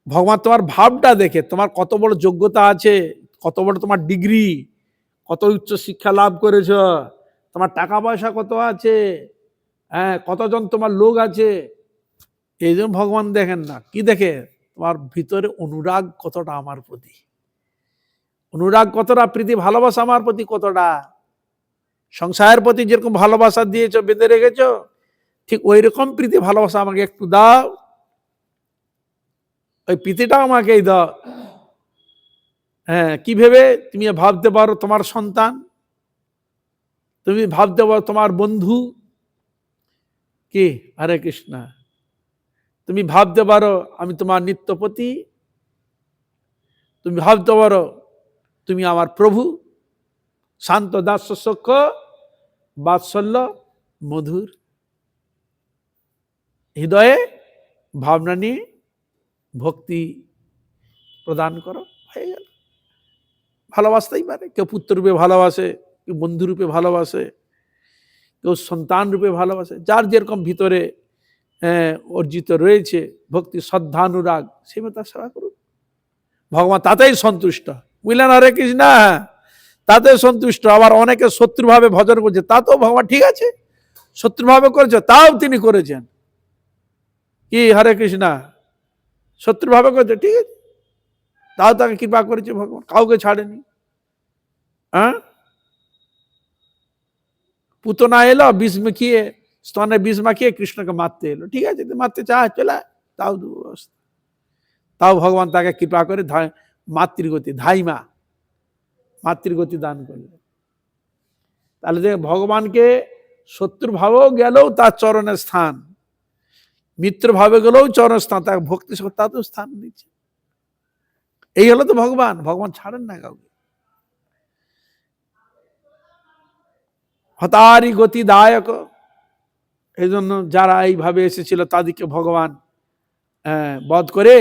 ভগবান তোমার ভাবটা দেখে, তোমার কত বড় যোগ্যতা আছে, কত বড় তোমার ডিগ্রি, কত উচ্চ শিক্ষা লাভ করেছ, তোমার টাকা পয়সা কত আছে, হ্যাঁ কতজন তোমার লোক আছে, এই জন্য ভগবান দেখেন না। কি দেখে? তোমার ভিতরে অনুরাগ কতটা আমার প্রতি, অনুরাগ কতটা, প্রীতি ভালোবাসা আমার প্রতি কতটা। সংসারের প্রতি যেরকম ভালোবাসা দিয়েছ, বেঁধে রেখেছ, ঠিক ওই রকম প্রীতি ভালোবাসা আমাকে একটু দাও, ওই প্রীতিটাও আমাকে দাও। হ্যাঁ, কি ভেবে? তুমি ভাবতে পারো তোমার সন্তান, তুমি ভাবতে পারো তোমার বন্ধু, কি হরে কৃষ্ণ, তুমি ভাবতে পারো আমি তোমার নিত্যপতি, তুমি ভাবতে পারো তুমি আমার প্রভু, শান্ত দাস্য সখ্য বাৎসল্য মধুর, হৃদয়ে ভাবনা নিয়ে ভক্তি প্রদান করো, হয়ে গেল। ভালোবাসতেই পারে, কেউ পুত্র রূপে ভালোবাসে, কেউ বন্ধু রূপে ভালোবাসে, কেউ সন্তান রূপে ভালোবাসে, যার যেরকম ভিতরে অর্জিত রয়েছে ভক্তি শ্রদ্ধানুরাগ, সেই মতো তার সেবা করুন। ভগবান তাতেই সন্তুষ্ট, বুঝলেন? হরে কৃষ্ণ, তাতে সন্তুষ্ট। আবার অনেকে শত্রুভাবে ভজন করছে, তাতেও ভগবান ঠিক আছে, শত্রুভাবে করেছে তাও তিনি করেছেন, কি হরে কৃষ্ণ, শত্রুভাবে করেছে ঠিক আছে, তাও তাকে কৃপা করেছে ভগবান, কাউকে ছাড়েনি। হ্যাঁ, পুতনা এলো বিষ মাখিয়ে, স্তনে বিষ মাখিয়ে কৃষ্ণকে মারতে এলো, ঠিক আছে, মারতে চায় চলে, তাও দুরবস্থা, তাও ভগবান তাকে কৃপা করে মাতৃগতি, ধাইমা মাতৃগতি দান করলেন। তাহলে যে ভগবানকে শত্রু ভাবেও গেলেও তার চরণের স্থান, মিত্র ভাবে গেলেও চরণ স্থান, তাকে ভক্তি তাতেও স্থান দিচ্ছে। এই হলো তো ভগবান, ভগবান ছাড়েন না কাউকে। হতারি গতি দায়ক, এই জন্য যারা এইভাবে এসেছিল তাদেরকে ভগবান বধ করে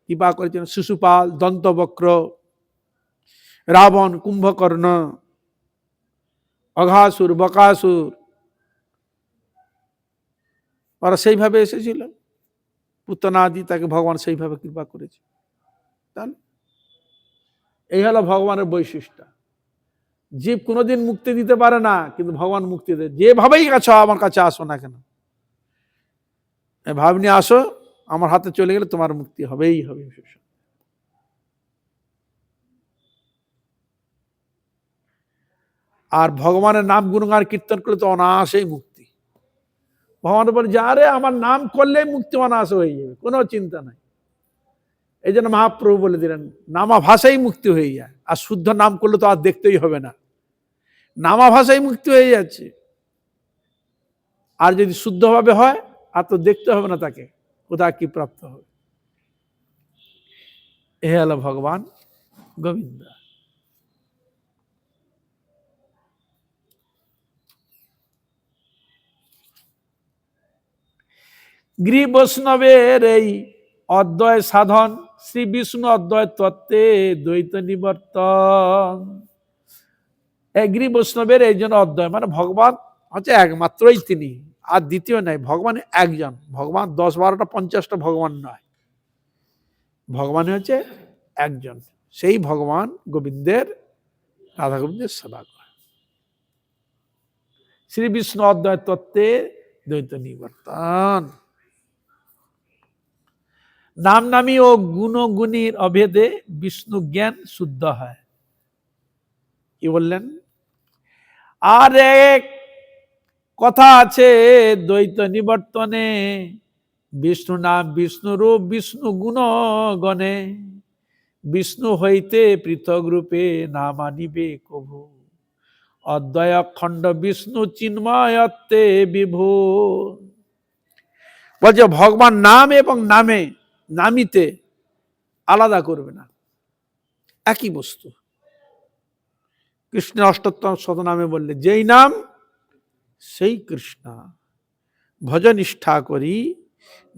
কৃপা করেছেন। শিশুপাল, দন্তবক্র, রাবণ, কুম্ভকর্ণ, অঘাসুর, বকাসুর, ওরা সেইভাবে এসেছিল, পুতনাদি, তাকে ভগবান সেইভাবে কৃপা করেছে। তাহলে এই হলো ভগবানের বৈশিষ্ট্য। জীব কোনোদিন মুক্তি দিতে পারে না, কিন্তু ভগবান মুক্তি দেয়। যেভাবেই কাছে আমার কাছে আসো না কেন, ভাব নিয়ে আসো, আমার হাতে চলে গেলে তোমার মুক্তি হবেই হবে। আর ভগবানের নাম গুণগান কীর্তন করলে তো অনায়াসেই মুক্তি। ভগবান বলে যে আরে আমার নাম করলেই মুক্তি অনায়াস হয়ে যাবে, কোনো চিন্তা নাই। এই জন্য মহাপ্রভু বলে দিলেন নামা ভাষাই মুক্তি হয়ে যায়, আর শুদ্ধ নাম করলে তো আর দেখতেই হবে না, নামা ভাষাই মুক্তি হয়ে যাচ্ছে। আর যদি শুদ্ধভাবে হয় আর তো দেখতে হবে না তাকে কোথায় কি প্রাপ্ত হবে। এ হলো ভগবান গোবিন্দ। গৃহ বৈষ্ণবের এই অদ্বয় সাধন, শ্রী বিষ্ণু অদ্বয় তত্ত্বে দ্বৈত নিবর্তন। গৃহ বৈষ্ণবের এই জন্য অদ্বয়, মানে ভগবান হচ্ছে একমাত্রই তিনি, আর দ্বিতীয় নাই। ভগবান একজন, ভগবান 10, 12টা 50টা ভগবান নয়, ভগবান হচ্ছে একজন। সেই ভগবান গোবিন্দের, রাধা গোবিন্দের সেবা করে। শ্রী বিষ্ণু অদ্বয় তত্ত্বে দ্বৈত নিবর্তন। নাম নামী ও গুণগুণীর অভেদে বিষ্ণু জ্ঞান শুদ্ধ হয়। কি বললেন? আর এক কথা আছে দ্বৈত নিবর্তনে, বিষ্ণু নাম বিষ্ণু রূপ বিষ্ণু গুণ গণে, বিষ্ণু হইতে পৃথক রূপে নাম আনিবে কভু, অদ্বয় অখণ্ড বিষ্ণু চিন্ময়ত্বে বিভু। বলছে ভগবান নাম এবং নামে, নামিতে আলাদা করবে না, একই বস্তু। কৃষ্ণের অষ্টোত্তর শতনামে বললে যেই নাম সেই কৃষ্ণ, ভজনিষ্ঠা করি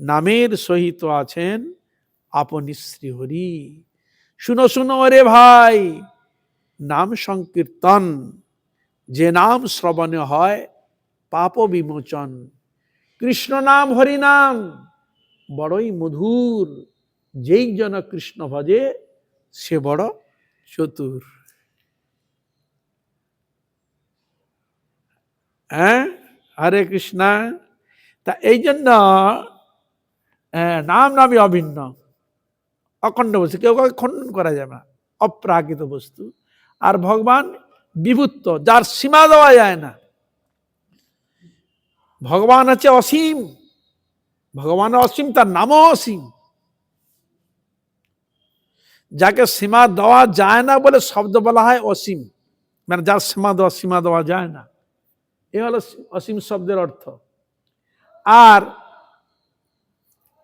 নামের সহিত আছেন আপনি শ্রীহরি। শুনো শুনো রে ভাই, নাম সংকীর্তন, যে নাম শ্রবণে হয় পাপ বিমোচন। কৃষ্ণ নাম হরি নাম বড়ই মধুর, যেই জন কৃষ্ণ ভজে সে বড় চতুর। হ্যাঁ, হরে কৃষ্ণ। তা এই জন্য নাম নামই অভিন্ন, অখণ্ড বস্তু, কেউ কাউকে খণ্ডন করা যাবে না, অপ্রাকৃত বস্তু। আর ভগবান বিভূত, যার সীমা দেওয়া যায় না। ভগবান আছে অসীম, ভগবান অসীম, তার নামও অসীম। যাকে সীমা দেওয়া যায় না বলে শব্দ বলা হয় অসীম, মানে যার সীমা দেওয়া যায় না, এ হলো অসীম শব্দের অর্থ। আর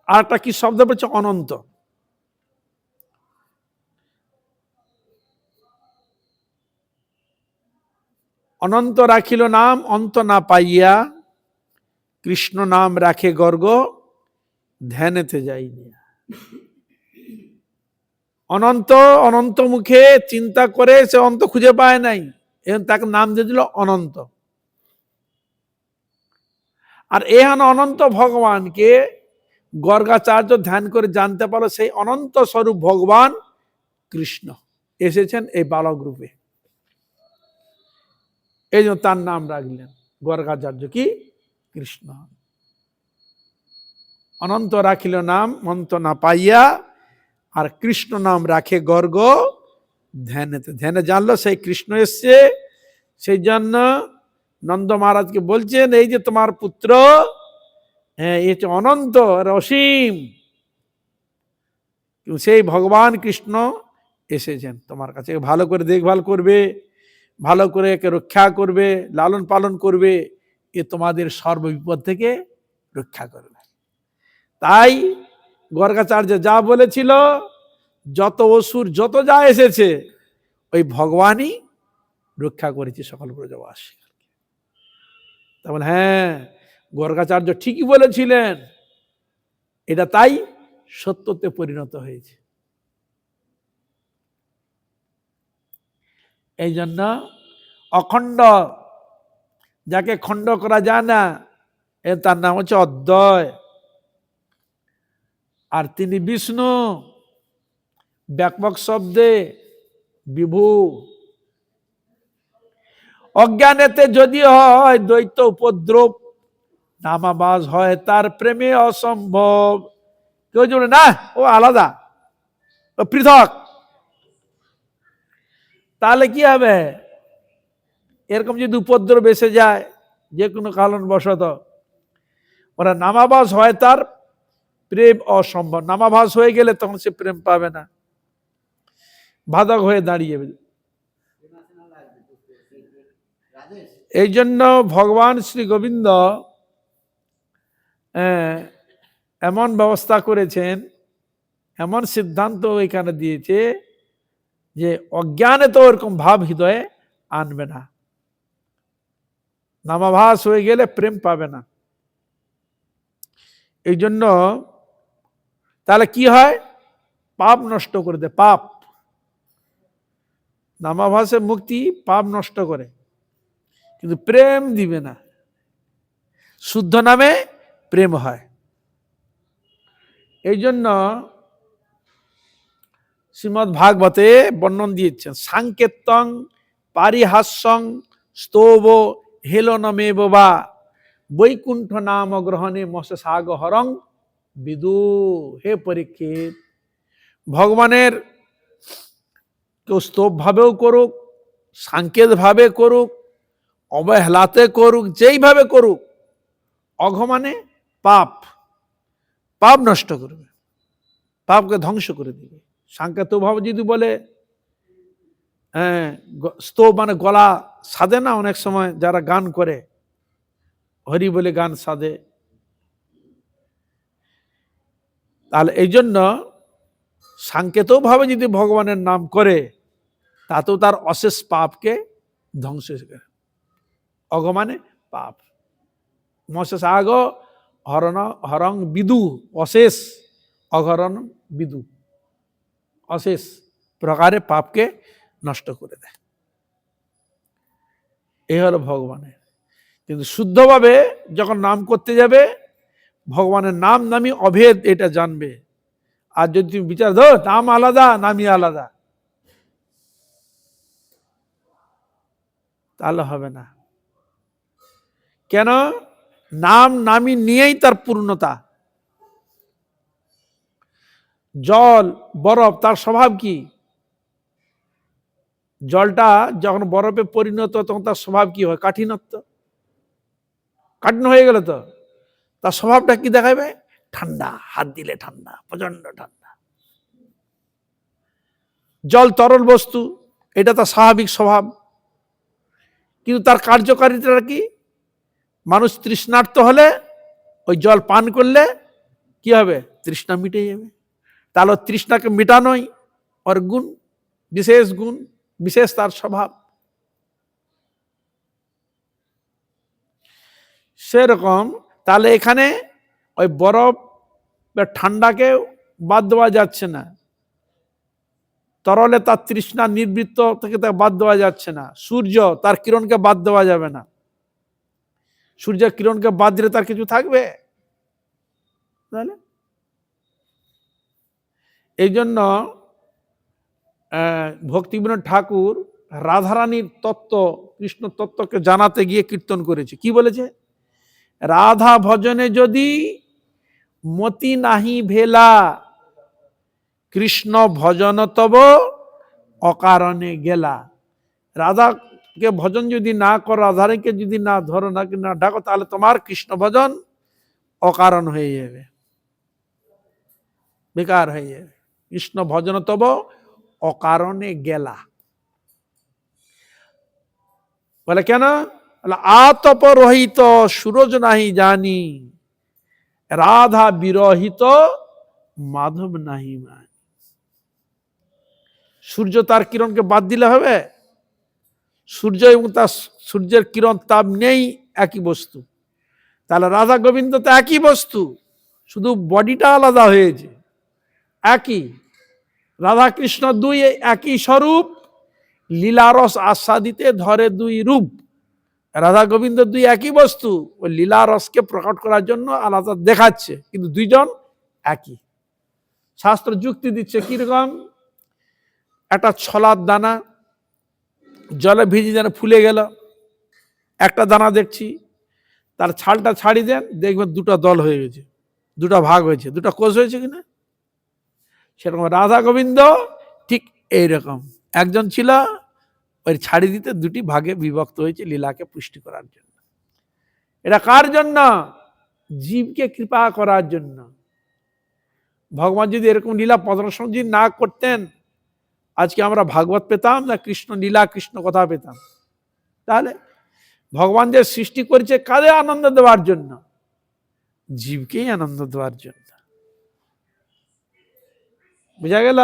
একটা কি শব্দ বলছে? অনন্ত। অনন্ত রাখিল নাম অন্ত না পাইয়া, কৃষ্ণ নাম রাখে গর্গ ধ্যানেতে যাইনি। অনন্ত অনন্ত মুখে চিন্তা করে সে অন্ত খুঁজে পায় নাই, এবং তাকে নাম দিয়ে দিল অনন্ত। আর এখান অনন্ত ভগবানকে গর্গাচার্য ধ্যান করে জানতে পারলো সেই অনন্ত স্বরূপ ভগবান কৃষ্ণ এসেছেন এই বালক রূপে। এই জন্য তার নাম রাখলেন গর্গাচার্য কি কৃষ্ণ। অনন্ত রাখিল নাম অন্ত না পাইয়া, আর কৃষ্ণ নাম রাখে গর্গ ধ্যানেতে। ধ্যানে জানলো সেই কৃষ্ণ এসছে। সেই জন্য নন্দ মহারাজকে বলছেন, এই যে তোমার পুত্র, হ্যাঁ এ হচ্ছে অনন্ত অসীম, সেই ভগবান কৃষ্ণ এসেছেন তোমার কাছে। ভালো করে দেখভাল করবে, ভালো করে একে রক্ষা করবে, লালন পালন করবে, এ তোমাদের সর্ববিপদ থেকে রক্ষা করবে। তাই গর্গাচার্য যা বলেছিল, যত অসুর যত যা এসেছে, ওই ভগবানই রক্ষা করেছে সকল ব্রজবাসী। তাহলে হ্যাঁ, গর্গাচার্য ঠিকই বলেছিলেন, এটা তাই সত্যতে পরিণত হয়েছে। এই জন্য অখণ্ড, যাকে খণ্ড করা যায় না, তার নাম হচ্ছে অদ্বয়। আর তিনি বিষ্ণু, ব্যাপক শব্দে বিভু। অজ্ঞানেতে যদি হয় দ্বৈত উপদ্রব, নামাবাস হয় তার প্রেমে অসম্ভব। কেউ বলে না ও আলাদা, ও পৃথক, তাহলে কি হবে? এরকম যদি উপদ্রব এসে যায় যে কোনো কারণবশত, ওরা নামাবাস হয় তার প্রেম অসম্ভব। নামাভাস হয়ে গেলে তখন সে প্রেম পাবে না, বাধক হয়ে দাঁড়িয়ে। এই জন্য ভগবান শ্রী গোবিন্দ এমন ব্যবস্থা করেছেন, এমন সিদ্ধান্ত এখানে দিয়েছে যে অজ্ঞানে তো ওরকম ভাব হৃদয়ে আনবে না, নামাভাস হয়ে গেলে প্রেম পাবে না। এই জন্য তাহলে কি হয়? পাপ নষ্ট করে দেয়। পাপ, নামাভাসে মুক্তি পাপ নষ্ট করে, কিন্তু প্রেম দিবে না। শুদ্ধ নামে প্রেম হয়। এই জন্য শ্রীমদ্ ভাগবতে বর্ণন দিয়েছেন, সাংকেতং পারিহাস্যং স্তব হেলনমেব বা বৈকুণ্ঠ নাম গ্রহণে মৎস্যসাগ হরং বিদু। হে পরীক্ষিত, ভগবানের কেউ স্তব ভাবেও করুক, সাংকেত ভাবে করুক, অবহেলাতে করুক, যেইভাবে করুক, অঘ মানে পাপ, পাপ নষ্ট করবে, পাপকে ধ্বংস করে দিবে। সাংকেত ভাবে যদি বলে, হ্যাঁ স্তব মানে গলা সাধে না, অনেক সময় যারা গান করে হরি বলে গান সাধে, তাহলে এই জন্য সাংকেত ভাবে যদি ভগবানের নাম করে, তাতেও তার অশেষ পাপকে ধ্বংস করে। অঘ মানে পাপ, মৎস্যসাগ হরং বিদু, অশেষ, অঘরণ বিদু, অশেষ প্রকারে পাপকে নষ্ট করে দেয়। এই হলো ভগবানের। কিন্তু শুদ্ধভাবে যখন নাম করতে যাবে, ভগবানের নাম নামি অভেদ এটা জানবে। আর যদি তুমি বিচার ধো নাম আলাদা নামই আলাদা, তাহলে হবে না। কেন? নাম নামি নিয়েই তার পূর্ণতা। জল বরফ, তার স্বভাব কি? জলটা যখন বরফে পরিণত, তখন তার স্বভাব কি হয়? কাঠিন্যত্ব, কাঠিন্য হয়ে গেল তো তার স্বভাবটা কি দেখাবে? ঠান্ডা, হাত দিলে ঠান্ডা, প্রচন্ড ঠান্ডা। জল তরল বস্তু, এটা তার স্বাভাবিক স্বভাব। কিন্তু তার কার্যকারিতা কি? মানুষ তৃষ্ণার্ত হলে ওই জল পান করলে কি হবে? তৃষ্ণা মিটে যাবে। তাহলে তৃষ্ণাকে মিটানোই ওর গুণ, বিশেষ গুণ, বিশেষ তার স্বভাব। সেরকম তাহলে এখানে ওই বরফ বা ঠান্ডাকে বাদ দেওয়া যাচ্ছে না, তরলে তার তৃষ্ণা নিবৃত্ত থেকে তাকে বাদ দেওয়া যাচ্ছে না, সূর্য তার কিরণকে বাদ দেওয়া যাবে না, সূর্যের কিরণকে বাদ দিলে তার কিছু থাকবে? তাহলে এই জন্য ভক্তিবিনোদ ঠাকুর রাধারানীর তত্ত্ব, কৃষ্ণ তত্ত্বকে জানাতে গিয়ে কীর্তন করেছে। কি বলেছে? রাধা ভজনে যদি মতি নাহি ভেলা, কৃষ্ণ ভজন তব অকারণে গেলা। রাধাকে ভজন যদি না করো, রাধারানীকে যদি না ধরো, না ডাকো, তাহলে তোমার কৃষ্ণ ভজন অকারণ হয়ে যাবে, বেকার হয়ে যাবে। কৃষ্ণ ভজন তব অকারণে গেলা বলে কেন? আতপ রহিত সুরজ নাহি জানি, রাধা বিরহিত মাধব নাহি মানি। সূর্য তার কিরণকে বাদ দিলে হবে? সূর্য এবং তার সূর্যের কিরণ তাপ নেই, একই বস্তু। তাহলে রাধা গোবিন্দ তো একই বস্তু, শুধু বডিটা আলাদা হয়েছে, একই। রাধা কৃষ্ণ দুই একই স্বরূপ, লীলারস আস্বাদিতে ধরে দুই রূপ। রাধা গোবিন্দ দুই একই বস্তু, ওই লীলারসকে প্রকট করার জন্য আলাদা দেখাচ্ছে, কিন্তু দুইজন একই। শাস্ত্র যুক্তি দিচ্ছে কিরকম? একটা ছলার দানা জলে ভিজে যেন ফুলে গেল, একটা দানা দেখছি, তার ছালটা ছাড়িয়ে দেন, দেখবেন দুটো দল হয়ে গেছে, দুটো ভাগ হয়েছে, দুটো কোষ হয়েছে কিনা। সেরকম রাধা গোবিন্দ ঠিক এইরকম, একজন ছিল, ওই ছাড়ি দিতে দুটি ভাগে বিভক্ত হয়েছে লীলাকে পুষ্টি করার জন্য। এটা কার জন্য? জীবকে কৃপা করার জন্য। ভগবান যদি এরকম লীলা প্রদর্শন যদি না করতেন, আজকে আমরা ভাগবত পেতাম না কৃষ্ণ লীলা কৃষ্ণ কথা পেতাম? তাহলে ভগবান যে সৃষ্টি করেছে কাদের আনন্দ দেওয়ার জন্য? জীবকেই আনন্দ দেওয়ার জন্য। বুঝা গেল?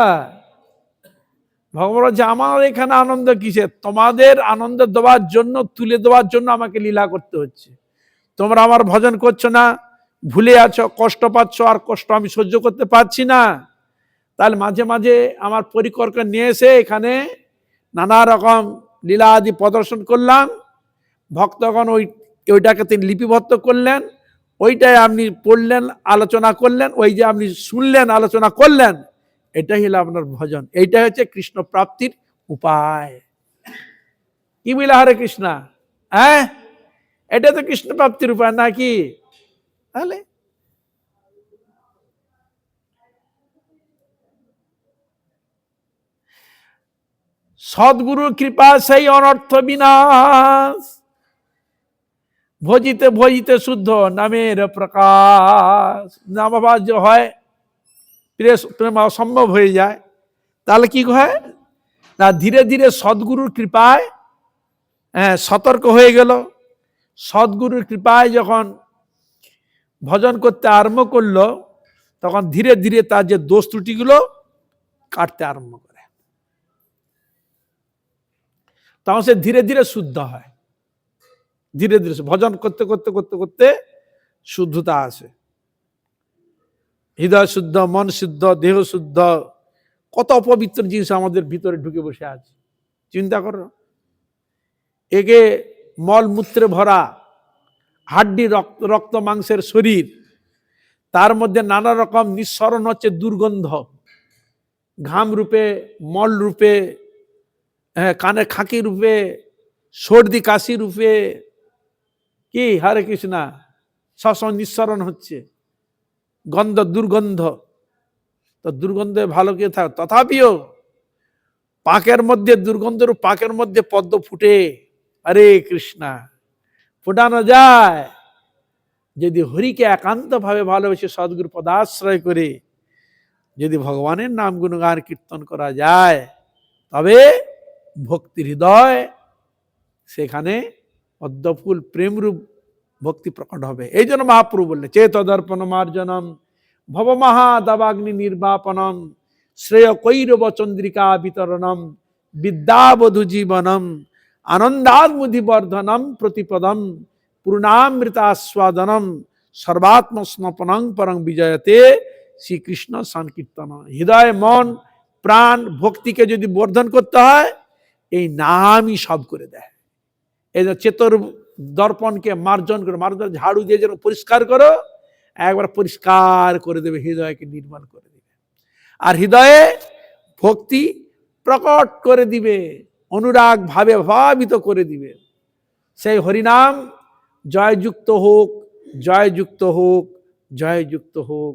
ভগবান যে আমার এখানে আনন্দ কিসে? তোমাদের আনন্দ দেওয়ার জন্য, তুলে দেওয়ার জন্য আমাকে লীলা করতে হচ্ছে। তোমরা আমার ভজন করছো না, ভুলে আছো, কষ্ট পাচ্ছ, আর কষ্ট আমি সহ্য করতে পারছি না। তাহলে মাঝে মাঝে আমার পরিকরকে নিয়ে এসে এখানে নানা রকম লীলা আদি প্রদর্শন করলাম, ভক্তগণ ওইটাকে তিনি লিপিবদ্ধ করলেন, ওইটাই আপনি পড়লেন, আলোচনা করলেন, ওই যে আপনি শুনলেন, আলোচনা করলেন, এটাই হলো আপনার ভজন। এইটা হচ্ছে কৃষ্ণ প্রাপ্তির উপায়। কি বলে হরে কৃষ্ণ? হ্যাঁ, এটা তো কৃষ্ণ প্রাপ্তির উপায় নাকি? তাহলে সদ্গুরু কৃপা সেই অনর্থ বিনাশ, ভজিতে ভজিতে শুদ্ধ নামের প্রকাশ। নামাবাজ হয়, প্রেম অসম্ভব হয়ে যায়, তাহলে কি হয় না, ধীরে ধীরে সদ্গুরুর কৃপায় সতর্ক হয়ে গেল। সদ্গুরুর কৃপায় যখন ভজন করতে আরম্ভ করলো, তখন ধীরে ধীরে তার যে দোষ ত্রুটিগুলো কাটতে আরম্ভ করে, তখন সে ধীরে ধীরে শুদ্ধ হয়। ধীরে ধীরে ভজন করতে করতে করতে করতে শুদ্ধতা আসে। হৃদয় শুদ্ধ, মন শুদ্ধ, দেহ শুদ্ধ, কত অপবিত্র জিনিস আমাদের ভিতরে ঢুকে বসে আছে, চিন্তা করো। একে মল মূত্রে ভরা হাড্ডি, রক্ত রক্ত মাংসের শরীর, তার মধ্যে নানা রকম নিঃসরণ হচ্ছে দুর্গন্ধ, ঘাম রূপে, মল রূপে, কানে খাঁকি রূপে, সর্দি কাশি রূপে, কি হরে কৃষ্ণা, সবসময় নিঃসরণ হচ্ছে গন্ধ, দুর্গন্ধ। তো দুর্গন্ধে ভালো কে থাকে? তথাপিও পাকের মধ্যে দুর্গন্ধের, পাকের মধ্যে পদ্ম ফুটে, হরে কৃষ্ণা, ফোটানো যায় যদি হরিকে একান্ত ভাবে ভালোবেসে সদ্গুরু পদাশ্রয় করে যদি ভগবানের নাম গুণগান কীর্তন করা যায়, তবে ভক্তির হৃদয় সেখানে পদ্মফুল প্রেমরূপ ভক্তি প্রকট হবে। এই জন্য মহাপ্রভু বললেন, চেতদর্পণ মার্জনম ভবমহাদাবাগ্নি নির্বাপনম শ্রেয় কৈরব চন্দ্রিকা বিতরণম বিদ্যাবধু জীবনম আনন্দাদমুধিবর্ধনম প্রতিপদম পূর্ণামৃতাস্বাদনম সর্বাত্ম স্নপনং পরং বিজয়তে। শ্রীকৃষ্ণ সংকীর্তন। হৃদয়, মন, প্রাণ, ভক্তিকে যদি বর্ধন করতে হয়, এই নামই সব করে দেয়। এই যে চেতর দর্পণকে মার্জন করে, মার্জন ঝাড়ু দিয়ে যেন পরিষ্কার করো, একবার পরিষ্কার করে দেবে, হৃদয়কে নির্মল করে দেবে। আর হৃদয়ে ভক্তি প্রকট করে দিবে, অনুরাগ ভাবে ভাবিত করে দিবে। সেই হরিনাম জয়যুক্ত হোক, জয়যুক্ত হোক, জয়যুক্ত হোক,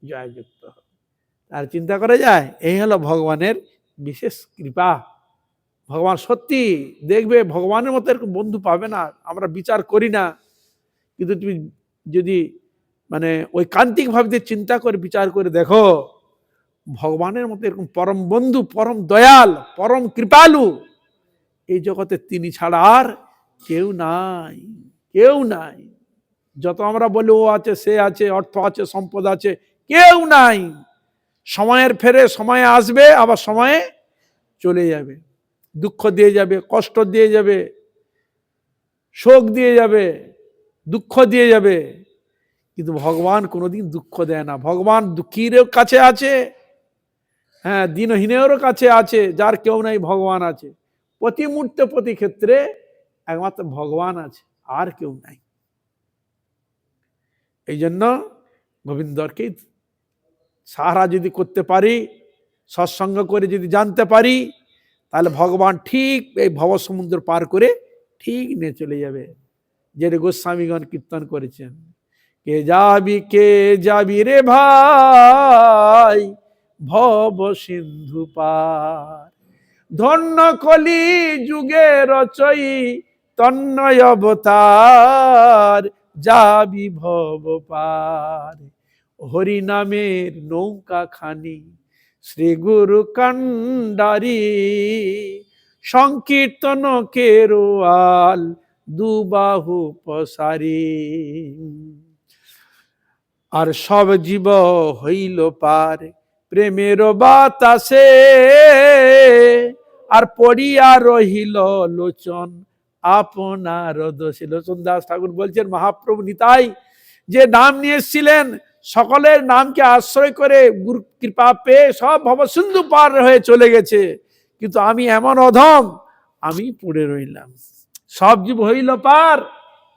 জয়যুক্ত হোক। আর চিন্তা করা যায়, এই হলো ভগবানের বিশেষ কৃপা। ভগবান সত্যি দেখবে, ভগবানের মতো এরকম বন্ধু পাবে না। আমরা বিচার করি না, কিন্তু তুমি যদি মানে ঐকান্তিক ভাবে চিন্তা করে বিচার করে দেখো, ভগবানের মতো এরকম পরম বন্ধু, পরম দয়াল, পরম কৃপালু এই জগতে তিনি ছাড়া আর কেউ নাই, কেউ নাই। যত আমরা বলি ও আছে, সে আছে, অর্থ আছে, সম্পদ আছে, কেউ নাই। সময়ের ফেরে সময় আসবে, আবার সময়ে চলে যাবে, দুঃখ দিয়ে যাবে, কষ্ট দিয়ে যাবে, শোক দিয়ে যাবে, দুঃখ দিয়ে যাবে। কিন্তু ভগবান কোনোদিন দুঃখ দেয় না। ভগবান দুঃখীরও কাছে আছে, হ্যাঁ, দিনহীনেরও কাছে আছে। যার কেউ নাই, ভগবান আছে। প্রতি মুহূর্তে, প্রতি ক্ষেত্রে একমাত্র ভগবান আছে, আর কেউ নাই। এই জন্য গোবিন্দরকে সাহারা যদি করতে পারি, সৎসঙ্গ করে যদি জানতে পারি, তাহলে ভগবান ঠিক এই ভবসমুদ্র পার করে ঠিক নিয়ে চলে যাবে। যেটা গোস্বামীগণ কীর্তন করেছেন, কে যাবি রে ভাই ভব সিন্ধু পার, ধন্য কলি যুগে রচয়ী তন্ময় অবতার, যাবি ভব পার। হরি নামের নৌকা খানি শ্রী গুরু কান্ডারি, সংকীর্তন কেরোয়াল দুবাহু পসারি। আর সব জীব হইল পার প্রেমের বাতাসে, আর পড়িয়া রহিল লোচন আপনার দোষে। লোচন দাস ঠাকুর বলছেন, মহাপ্রভু নিতাই যে নাম নিয়ে এসেছিলেন, সকলের নামকে আশ্রয় করে গুরু কৃপা পেয়ে সব ভবসিন্ধু পার হয়ে চলে গেছে, কিন্তু আমি এমন অধম, আমি পড়ে রইলাম। সব জীব হইল পার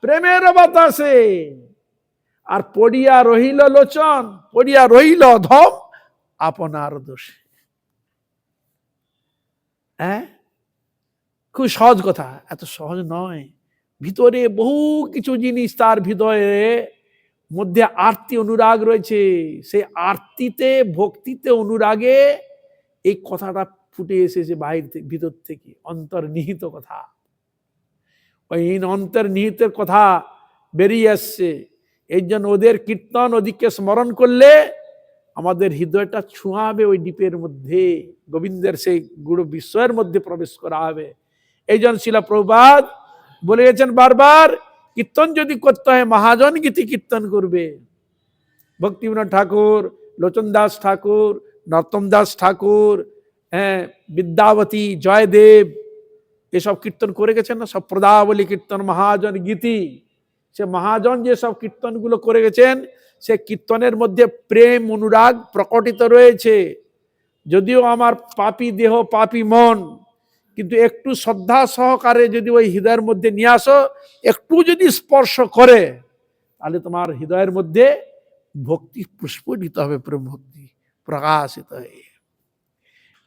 প্রেমের বাতাসে, আর পড়িয়া রহিল লোচন, পড়িয়া রহিল অধম আপনার দোষে। হ্যাঁ, খুব সহজ কথা, এত সহজ নয়। ভিতরে বহু কিছু জিনিস, তার ভিতরে মধ্যে আরতি অনুরাগ রয়েছে। সেই আরতিতে, ভক্তিতে, অনুরাগে এই কথাটা ফুটে এসেছে বাহির থেকে, ভিতর থেকে, অন্তর্নিহিত কথা। ওই অন্তর্নিহিতের কথা বেরিয়ে আসছে। এই জন্য ওদের কীর্তন, ওদিকে স্মরণ করলে আমাদের হৃদয়টা ছুঁয়াবে, ওই দ্বীপের মধ্যে গোবিন্দের সেই গুরু বিস্ময়ের মধ্যে প্রবেশ করা হবে। এই জন্য শিলা প্রভুপাদ বলে গেছেন বারবার, কীর্তন যদি করতে হয় মহাজন গীতি কীর্তন করবে। ভক্তিবিনোদ ঠাকুর, লোচন দাস ঠাকুর, নরোত্তম দাস ঠাকুর, হ্যাঁ, বিদ্যাবতী, জয়দেব, এসব কীর্তন করে গেছেন না, সব পদাবলী কীর্তন, মহাজন গীতি। সে মহাজন যে সব কীর্তনগুলো করে গেছেন, সে কীর্তনের মধ্যে প্রেম অনুরাগ প্রকটিত রয়েছে। যদিও আমার পাপী দেহ, পাপী মন, কিন্তু একটু শ্রদ্ধা সহকারে যদি ওই হৃদয়ের মধ্যে নিয়ে আসো, একটু যদি স্পর্শ করে, তাহলে তোমার হৃদয়ের মধ্যে ভক্তি প্রস্ফুটিত হবে, প্রেম ভক্তি প্রকাশিত হয়ে।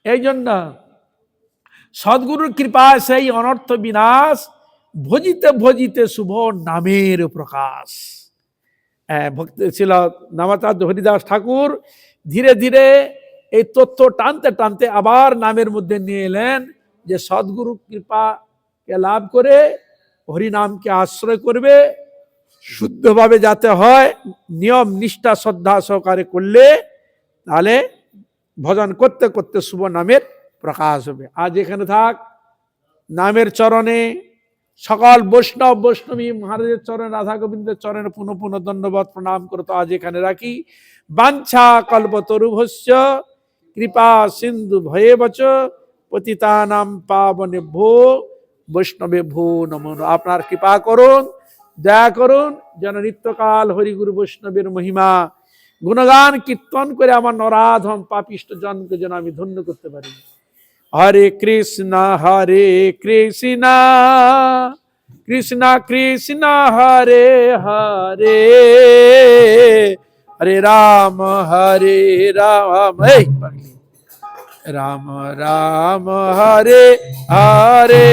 এই জন্য সদ্গুরুর কৃপায় সেই অনর্থ বিনাশ, ভজিতে ভজিতে শুভ নামের প্রকাশ। ভক্তি ছিল নামাচার্য হরিদাস ঠাকুর ধীরে ধীরে এই তথ্য টানতে টানতে আবার নামের মধ্যে নিয়ে এলেন, যে সদ্গুরু কৃপাকে লাভ করে হরিনামকে আশ্রয় করবে, শুদ্ধভাবে যাতে হয়, নিয়ম নিষ্ঠা শ্রদ্ধা সহকারে করলে, তাহলে ভজন করতে করতে শুভ নামের প্রকাশ হবে। আজ এখানে থাক, নামের চরণে সকল বৈষ্ণব বৈষ্ণবী মহারাজের চরণে, রাধা গোবিন্দের চরণে পুনঃ পুনঃ দণ্ডবত প্রণাম করতো আজ এখানে রাখি। বাঞ্ছা কল্পতরুভস্য কৃপা সিন্ধু ভয়েবচ পতিতানাং পাবনেভ্যো বৈষ্ণবেভ্যো নমো নমঃ। আপনার কৃপা করুন, দয়া করুন যেন নিত্যকাল হরিগুরু বৈষ্ণবের মহিমা গুণগান কীর্তন করে আমার নরাধম পাপিষ্ট জনকে যেন আমি ধন্য করতে পারি। হরে কৃষ্ণ কৃষ্ণ কৃষ্ণ হরে হরে, হরে রাম এই পাগলি, রাম রাম হরে হরে।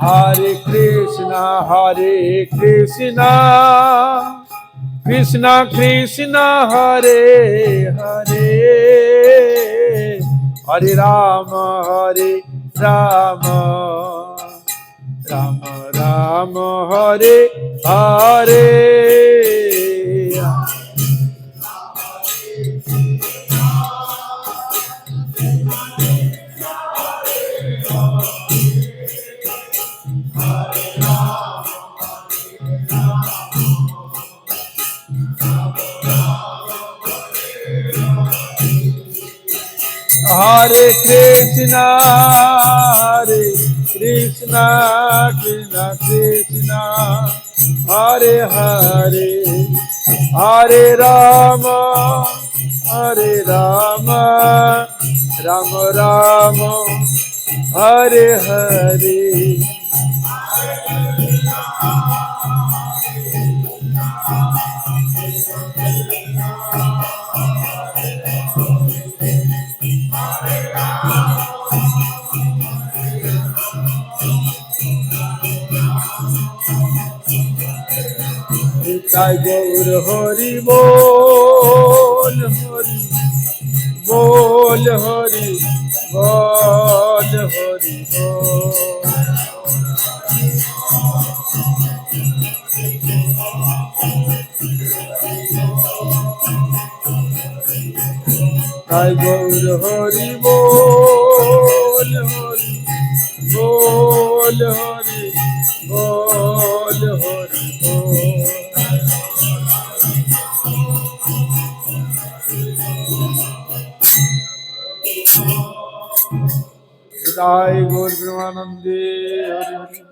হরে কৃষ্ণ কৃষ্ণ কৃষ্ণ হরে হরে, হরে রাম রাম, রাম রাম হরে হরে। হরে কৃষ্ণ কৃষ্ণ কৃষ্ণ হরে হরে, হরে রাম রাম, রাম রাম হরে হরে। তাই গৌর হরি বল, হরি বল, হরি বল, হরি বল। তাই গৌর হরি বল, হরি বল, হরি বল, হরি বল। জয় গৌর প্রেমানন্দে হরি হরি।